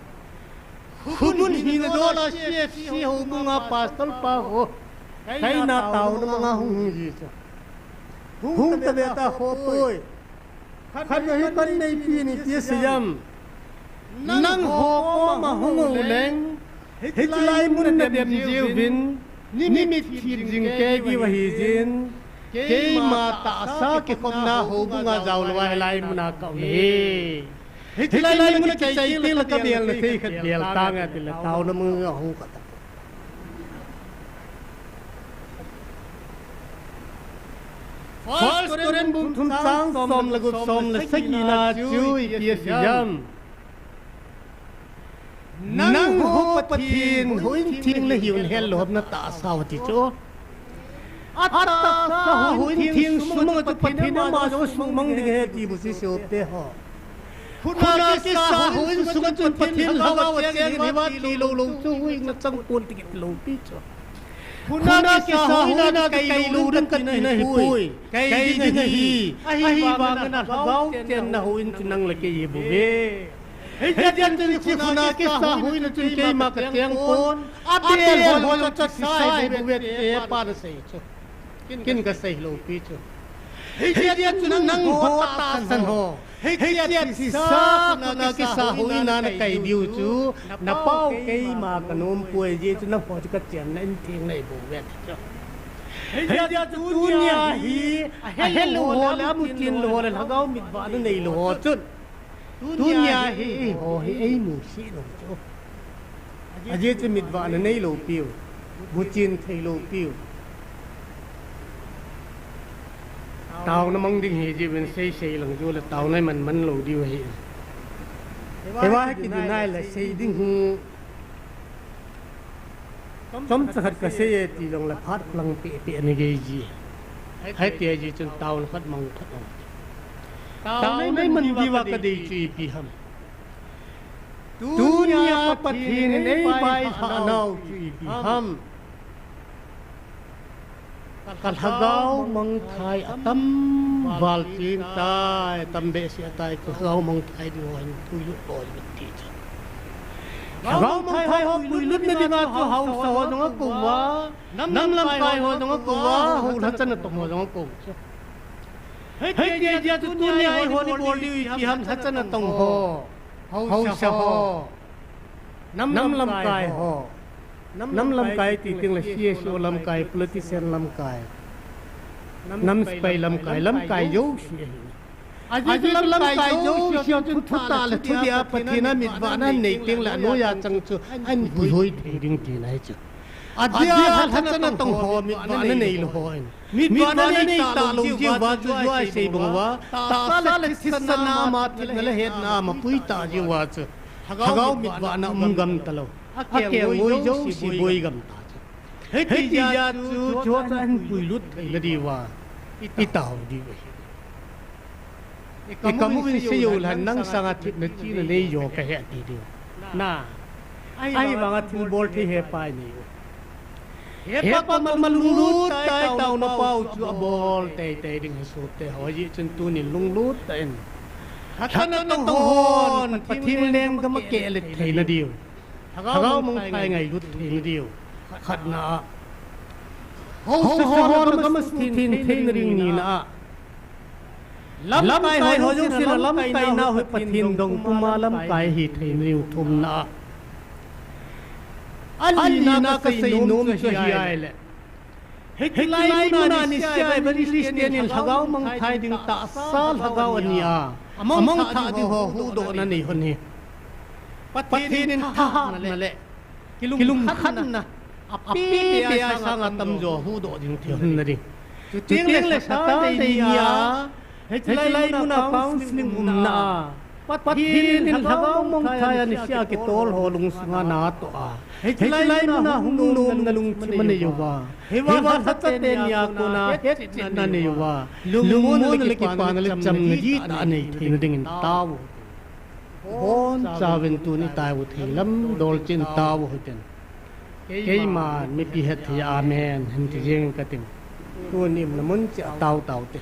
khubun hin dola chef si ho bunga pastal pa ho kay na taw na mga hungi sa hung ta beta ho poi khan hi kan nei pi ni ti siyam nang ho ko ma hungu leng Hitlai mun na dem jiu bin nimit thir jing ke gi wahi jin ke ma ta sa ke kom na ho bunga jaul wa lai mun ka me hitlai mun ke chai til ka bel na thei khat bel ta nga til taw na mun ho ka ta First Korean bum thum sang som lagu som la sagina chui pi siam Nang ho patin huin ting la hiun hel lob na ta sawati cho Ata sa huin ting sumang tu patin ma jo sumang ding he ti bu si sopte ho Kuna ki sa huin sumang tu patin hawa cheng ni wa ti lo lo chu huin na chang pon ti lo pi cho Kuna ki sa huin na kai lu ran kat na hi pui kai ding hi ahi wa na gau ten na huin nang la ke bu be Hedian tin chi khuna ke sa hui na tin ke ma ka tiang pon atel hol cha sai bu vet e pa na sei chu kin ka sei lo pi chu hedian tin nang ho ta san ho hedian si sa na ke sa hui na na kai diu chu na pau ke ma ka nom pui ji chu na ho ka tian na in ting nei bu vet chu hedian dunia hi hel ho la mu tin lo la gau mit ba na nei lo ho chu dunia hi ho hi ei mu si lo cho aje che mitwa na nei lo piu buchin thei lo piu tao na mang ding hi ji ben sei sei lang jo la tao nai man lo diu hi te wa ki du nai la sei ding hu tom sakhat ka sei ti long la phat lang pe ni ge ji hai te ji chun tao na phat mang phat Tao nay man diwa ka day chi pi ham Dunia pathin nay pai thanaw chi pi ham Kalhagaw mang thai atam wal chin tai tambe si atai kalhagaw mang thai diwan tuyo boy ti Hagaw mang thai ho puilut na dinga ko haw sa ho nga kuwa nam lam kai ho nga kuwa hu than na tom ho nga kuwa Hei dia tu dunia hai ho ni bol di ki ham sachan na tong ho hau sa ho nam lam kai ho nam lam kai ti ting la CSO lam kai politician lam kai nam spai lam kai yo si aji lam kai yo si tu ta la tu dia pathina mitwana nei ting la no ya chang chu an hui hoi thei ding ti nai chu Adia sachan na tong ho mitwana nei lo ho Mitwana nei ta lo ji wa ju wa sei bangwa ta la sisana ma thil la het na ma pui ta ji wa chu hagaw mitwana gam talo akia ngoi jo si boi gam ta heti ja chu jo tan pui lut la di wa itaw di we ikamu bin se yo lan nang sanga thit na chi na nei yo ka he ti di na ai banga thil bol thi he pai ni he pa malung lut tai taw na pau chu bol tai tai ding su te ho ji chen tu ni lung lut ten hathana tong hon pathim lem ka ma ke le thei na diu thagao mong thai ngai lut thei na diu khat na ho hon ka ma thin thei na ring ni na lam kai ho jong sila lam kai na ho pathin dong puma lam kai hi thei na diu thum na ali na ka sei nom chu hi ai le hetlai na ni sai bari listian in thagao mong thai ding ta sal thagao ania among tha di ho hu do na ni hon ni pathin in tha na le kilum khan na api pe ya sang atam jo hu do ding thion na ri ting le sa ta dei ya hetlai mu na counseling na pathin in thagao mong thai ani sia ke tol ho lung sunga na to a hetlai mu na hung nom na lung chi man yo ba hewa sa te nya ko na het na ne yo ba lung mon le ki pan le cham ni ji ta nei thin ding in taw hon chawen tu ni tai u thei lam dol chin taw ho ten kei ma mi pi het ya amen hem ti jeng ka tim tu ni na mun cha taw taw te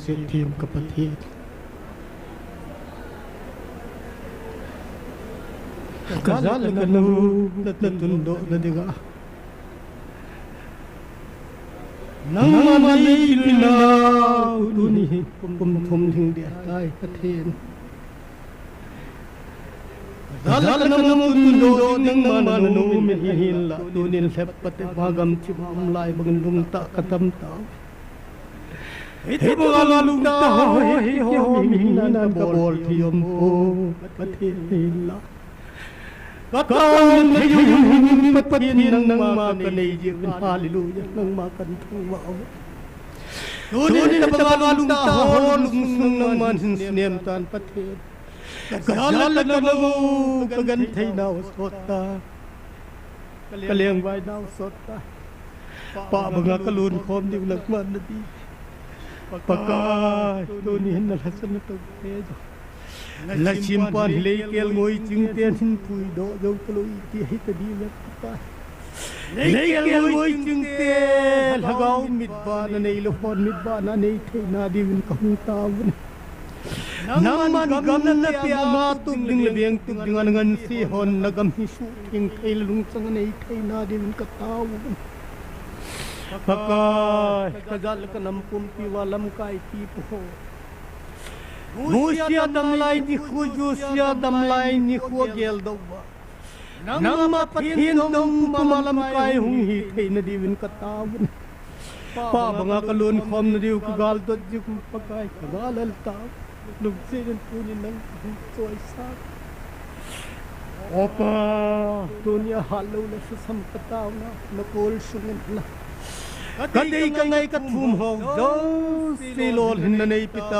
से थीम का पति कज़ाल कनु नतुंदो नदिगा नंगमा दिलना उनी कुम थुम थिंग दे ताई पथेन कज़ाल कनु नतुंदो नंगमा नु में हिला दुनिन सेपते भागम चिमाम लाई बगंदुंग ता कतम ता Itu kalau tahu itu mina kabol tiompo patila. Katakan yung patin ng makan ay hallelujah ng makan tuwa. Tunay na pangalong taho lungsong naman siniyemtan patin. Kagalan na mo kagantay na usota. Kaliyang bay na usota. Paabang kalun kom di ulagman na di. Pagka tunihin na lasan na tagpedo. Lachimpan lekel moy chingten hin pui do jo tuloy ti hita di yak pa. Lekel moy chingten hagaw midba na neilopon midba na neitay na di win kahung tawon. Naman gam na piama tugling labiyang tuglingan ngan sihon nagam hisu king kailung sang neitay na di win katawon. Pakai kazal ka nampumpi walam kai tipo. Musia damlai ni khujusia damlai ni khogel doba. Nang mapathin dong pamalam kai hung hi thei na divin katawon. Pa banga kalun khom na diu kagal dot juk pakai kagalal ta. Lugsin punin nang soy sa. Opa dunia halu na sa sampataw na nakol sungin na. Kadai ka ngay katum ho do silol hinanay pita.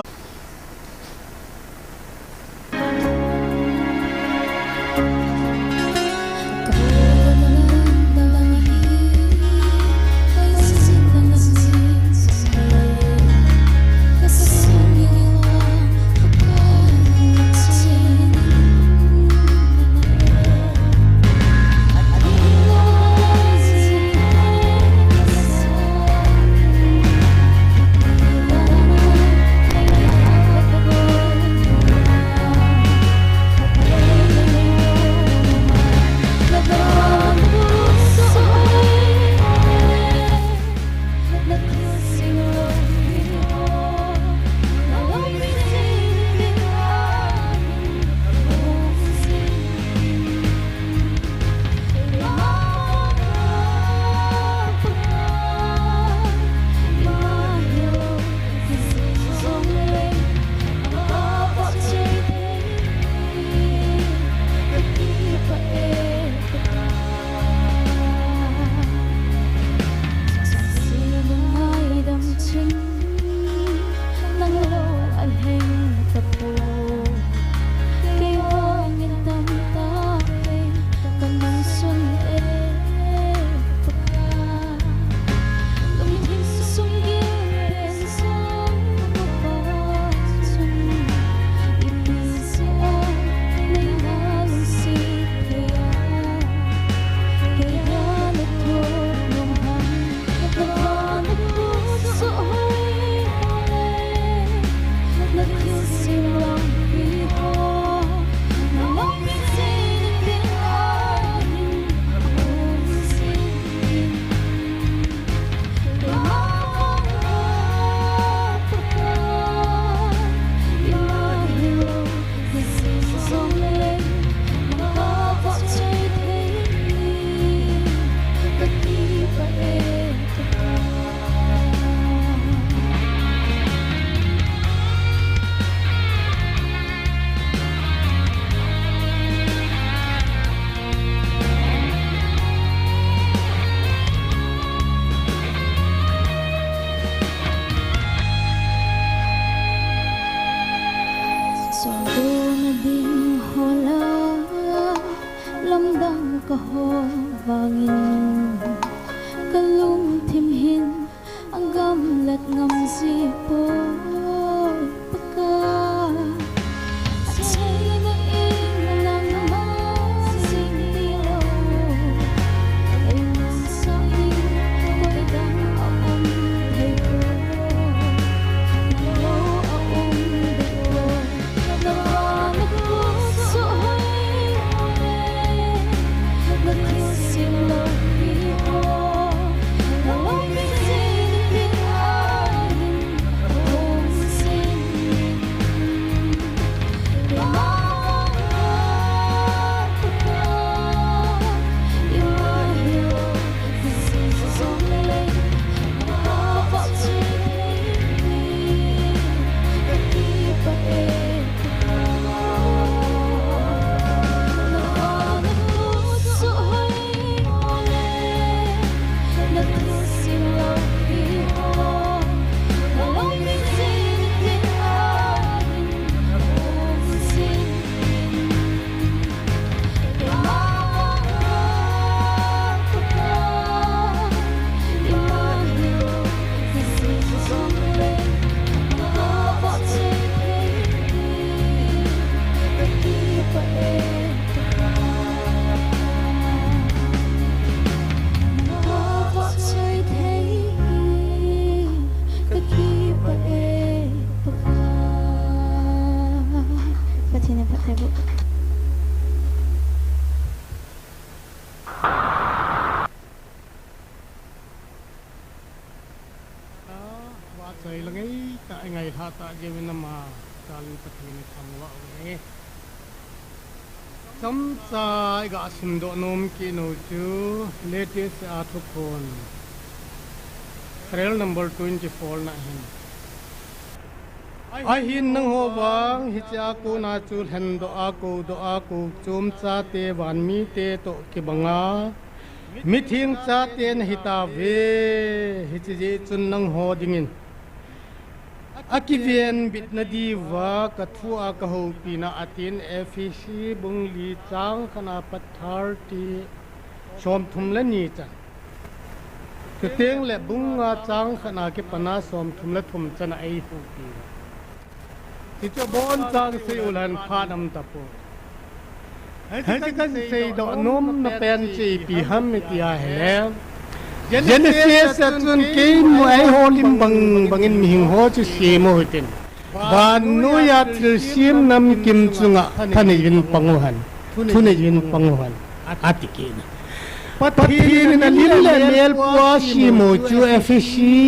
ใจละไงตาไงท่าตาเจวินมาการปฏิบัติธรรมว่าไงจำใจกับสิมโดนมกินจูเลติสอาทุกคนเทรลนัมเบอร์24นะเห็นไอหินนังหัววังฮิจากูนาจูลหันโดอากูจุมซาเตวันมีเตโตกิบังอามิทิงซาเตนฮิตาเวฮิจเจจุนนังหัวดิ่งินอากิเวียนบิดนาดีวากทัวกะโฮปีนาอาตินเอฟิซีบุงลีจังขณะปัตทาร์ตีชมทุมและนีจันกเตียงและบุงอาจังขณะกิปนาชมทุมและทุมจันไอฮูปีที่จะบอนจังเสียอุลันพาดำตะปูให้ที่กันเสียดอกนมนับเป็นจีปีฮัมมิตยาเฮลยันเสียสัจนกินมวยโฮลิมบังอินมิงโฮจุเสียโมหิตินบานนุยาทริซิมนำกิมจุงะท่านยินปังหันทุนยินปังหันอาติกินปัตทีนลิลเลเมลปัวชิโมจูเอฟซี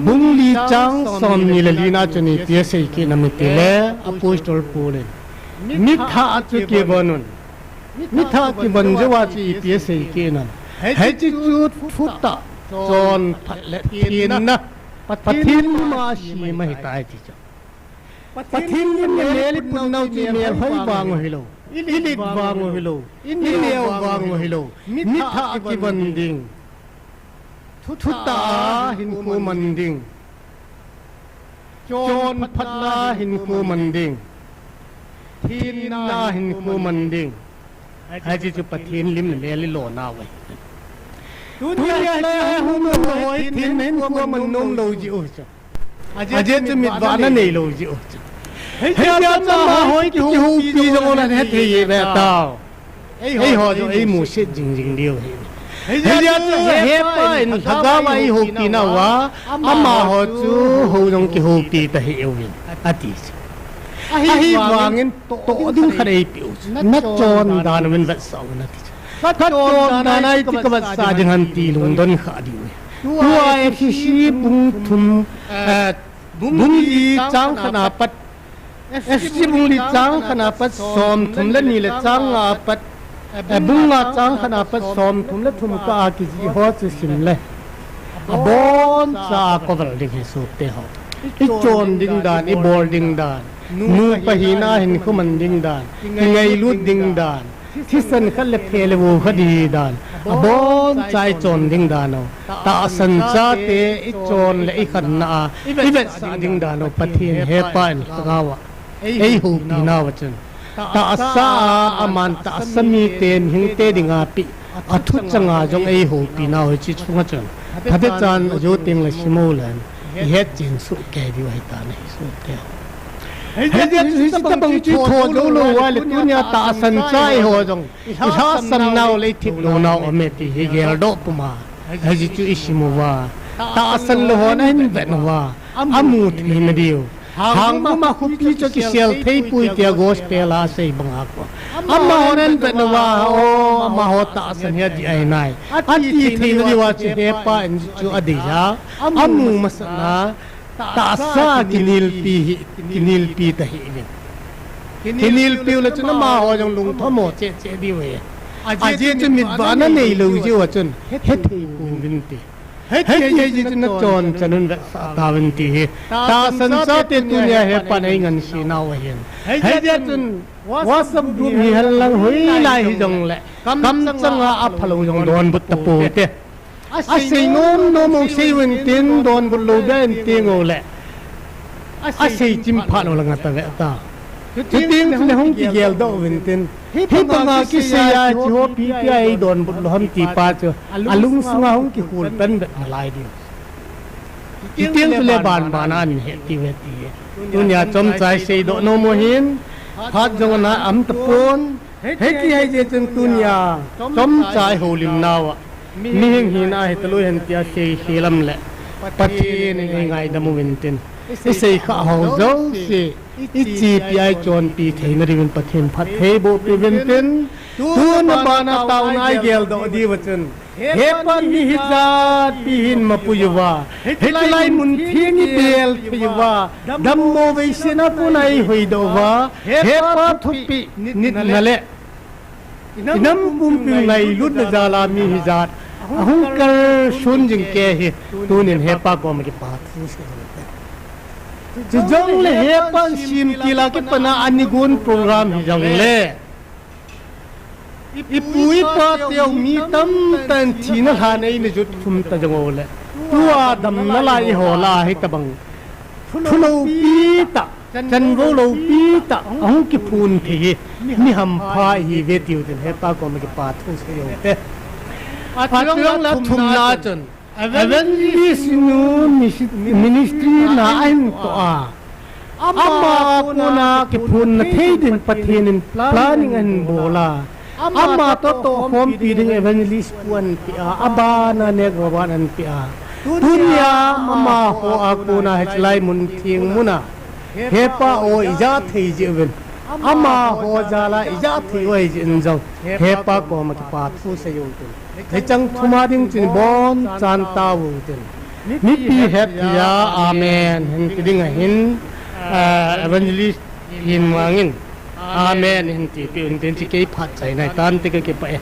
บุงลีจังสอมนิลลีนาจนีเตียเซกินมิติเลอโปสตอลปูเลมิทาจุเกบานุนมิทากิบันจวาจีเตียเซกินันให้จิจุดฟุตตาจอนพัดและทีนนะปัททินมาชีไม่ตายจิจปัททินเมลิปุนนาจีเมลให้บางฮิโลอิลิกบางฮิโลอินเลียวบางฮิโลมิทากิบันดิงทุตาหินคูมันดิงจอนพัดลาหินคูมันดิงทีนนาหินคูมันดิงให้จิจุปัททินลิมเลลิโลนาไว้ทุเรียนเลยหูมันลอยทีนหินคูมันนุ่มโลจิโอจ้ะอาเจจะมิดวานะเนโลจิโอจ้ะเฮ้ยจะมาหอยที่หูปีจงนั้นให้ทีแบบตาวไอ้หอจงไอ้หมูเช็ดจริงๆเดียวเฮ้ยจะเฮ็ดไปถ้าว่าไอ้หูปีน่ะว่าอามาหอจูหูจงกี่หูปีแต่เอวินอาทิตย์ไอ้วางินโตดิ้งขนาดปิวนัดจอนดานวินแบบสองนาทีถ้าจอนดานไอ้ที่กบฏสาจังหันตีลุงดอนขาดีเว้ยตัวไอ้ที่ชีบุงทุมบุงลีจังขนาดปัดเอฟซีบุงลีจังขนาดปัดสอมทุมและนี่และจังอาปัดบุงอาจังขนาดปัดสอมทุมและทุมก็อากิจิฮอจะสิมเลยบอนจากบฏดิ้งให้สุดเตะหอไอ้จอนดิ้งดานไอ้บอลดิ้งดานนูปะฮีนาเห็นเขามันดิ้งดานไงลุดดิ้งดานที่สันขันเล็บเพลวูคดีดานบอนใจจอนดิ้งดานเอาตาสันจ้าเตไอ้จอนและไอ้ขันนาไอ้เวทสาดิ้งดานเอาปะเทียนเฮปานกาวะไอ้หูปีนาวจันตาสาอามันตาสมีเตนหิงเตดิงอาปิอัทุจังอาจงไอ้หูปีนาวจิชุงจันทัดจันโยติงละชิมูลันเฮ็ดจินสุแกดีไว้ตาในสุเตเฮ้ยที่จะบังจีโทโลโลวาเลตุเนียตาสันใจหัวจงอิชาสันนาวเลยทิพโลนาวอเมติเฮเกลโดปมาเฮ้ยจิอิชิมูวาตาสันโลหนันเวนวาอามูทมินเดียวหางมาคุปีจกิเซลเทปุยเตียโกสเปลาเซบังอากวาอามาหนันเวนวาโออามาหัวตาสันเฮดีไอไนอาทิเทนดีวาจิเฮปาอินจูอดียาอามูมาสนาตาสากินิลปีตะหินกินิลปีอุลจุนมาหัวจงลุงทโมเจเจดีเวอาเจจะมิดบานะเนยลูจิวจุนเฮ็ดให้กูวินติเฮ็ดให้จิจุนจอนจันุนเวตาวินติตาสันซาเตตุเนียเฮปานไองันชีนาวเห็นเฮ็ดจุนวาสับดูมีฮัลลังหุยไลฮิจงแหละกำจังอาพลุจงโดนบุตตะปูเตอาศัยน้มมุกเซวินตินโดนบุลลูเบนติงโอเล่อาศัยจิมพาโนลังตะเวตาจุดติงในห้องที่เกลโดวินตินที่ปังอาคิเซียจิโฮปีที่ไอโดนบุลลูฮัมตีปาเจออาลุงสงาห้องที่คูลเป็นแบบอะไรดีจุดติงเลบานบานานี่เหตุเวทีตุนยาจมใจเซโดโนโมหินพัดจงนาอัมตะปนเหตุให้เจจันตุนยาจมใจโฮลิมนาวะมีหิงหินาเหตุลุยหันเตียเสียเฮลัมเละปัจเจนไงดำวินตินไอเสียข้าหงเจ้าเสียอิจีปีไอจอนปีเทนริวินปัจเจนพัดเทโบปีวินติน tu na bana tau na gel do di wachun he pan hi hizat pihin mapuywa hetlai mun thingi bel puywa dammo veisena punai hoidowa he pa thupi nit nale inam pumpi ngai lut na jala mi hizat ahung kar sun jing ke hi tunin he pa ko ma ki pa thu se jong le he pan sim kila ke pana anigun program hi jong le ipui pa teo mi tam tan china ha nei ne jut thum ta jong ole tua dam na lai ho la hi tabang thulo pi ta chan vo lo pi ta ahung ki phun thi mi ham pha hi ve tiu den he pa ko ma ki pa thu se yo te Patiyong la thumna chun Evangelist ministry na ain to a ama kuna ki phun na theidin pathinin planning an bola ama to hom piding evangelist puan pi a abana ne goban an pi a dunya ama ho a kuna hetlai mun thing muna hepa o ija thei jeven ama ho jala ija thei oi jin jong hepa ko ma pa thu se yo tu he chang thuma ding chin bon chan ta wu ten mi pi happy ya amen hin kiding a hin evangelist hin wangin amen hin ti pi un ten ti ke phat chai nai tan te ke pa e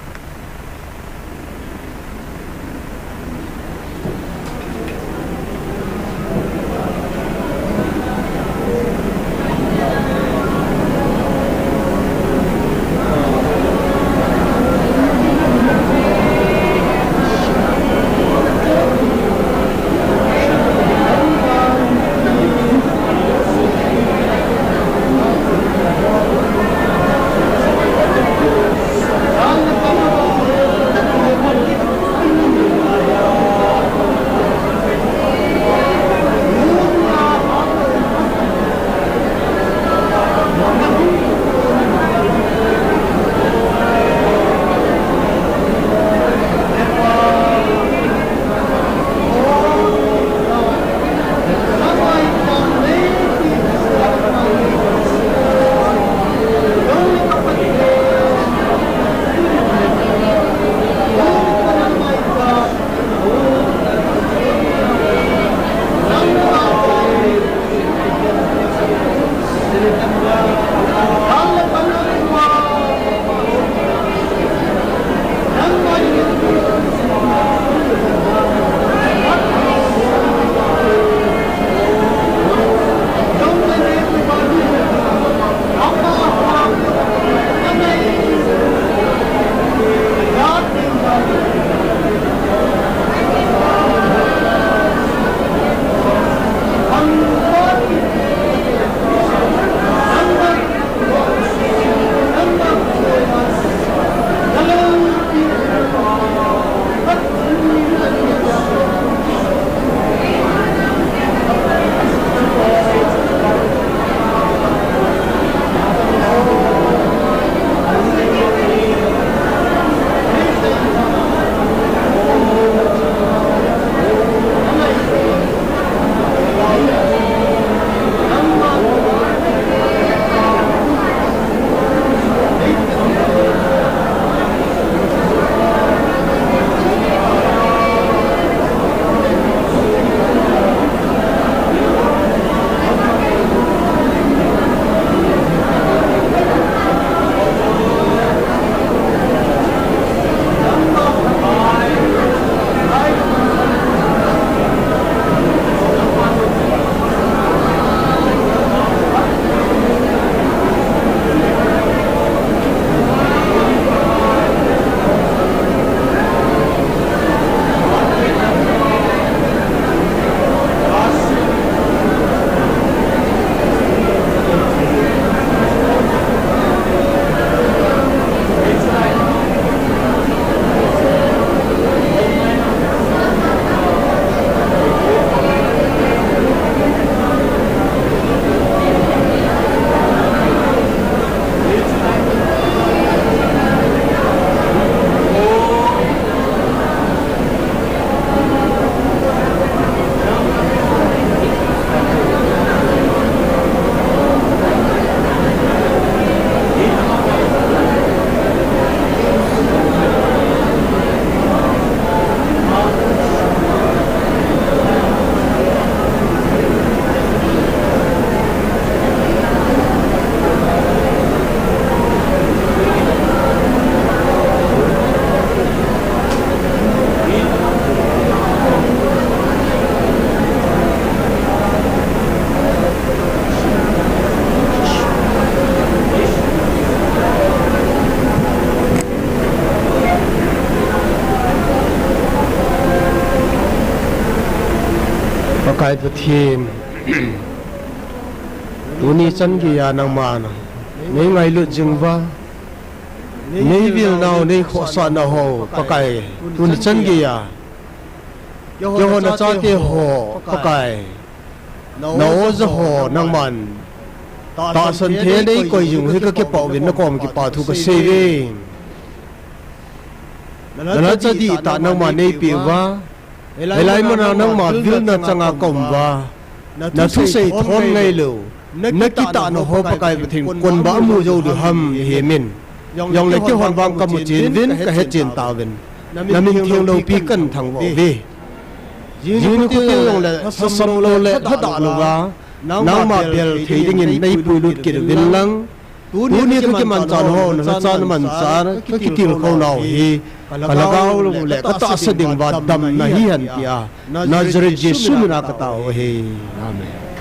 กายประเทศตัวนี้ฉันกี่ยานางมานะในไงลุดจึงว่าในวิลนาวในขอสานหอปกายตัวนี้ฉันกี่ยาโยฮนาจาเตหอปกายนาวจะหอนางมันตาสันเทได้ก่อยจึงให้ก็เก็บเป่าวินนักกอมกี่ป่าทุกเสวแล้วจะดีตานางมันในปีว่าไอ้ไรมันนางมาวิลนาจังอากอมว่านาทุเสยทอนไงเลวนักกีตาโนโฮปกายประเทศคนบ้ามูโจดูฮัมเฮมินยองเล็กที่ฮอนวางกำมุจีนวินก็เฮจินตาวินนามิงเทียงเราปีกันทางบ่เวยืนก็ยังยองเล็กสมโลเล็กทัดดาลว่านางมาเบลเทียงในปุยลุดกิดวินลังตูนี่ก็จะมันจานโฮนะจานมันจานก็คิดถึงเขาเราเฮกะละกาวลงเล็กก็ตาสดิ่งว่าดำนะฮิฮันเปียนาจเรเจสุมินาคตาโอเฮอาเมน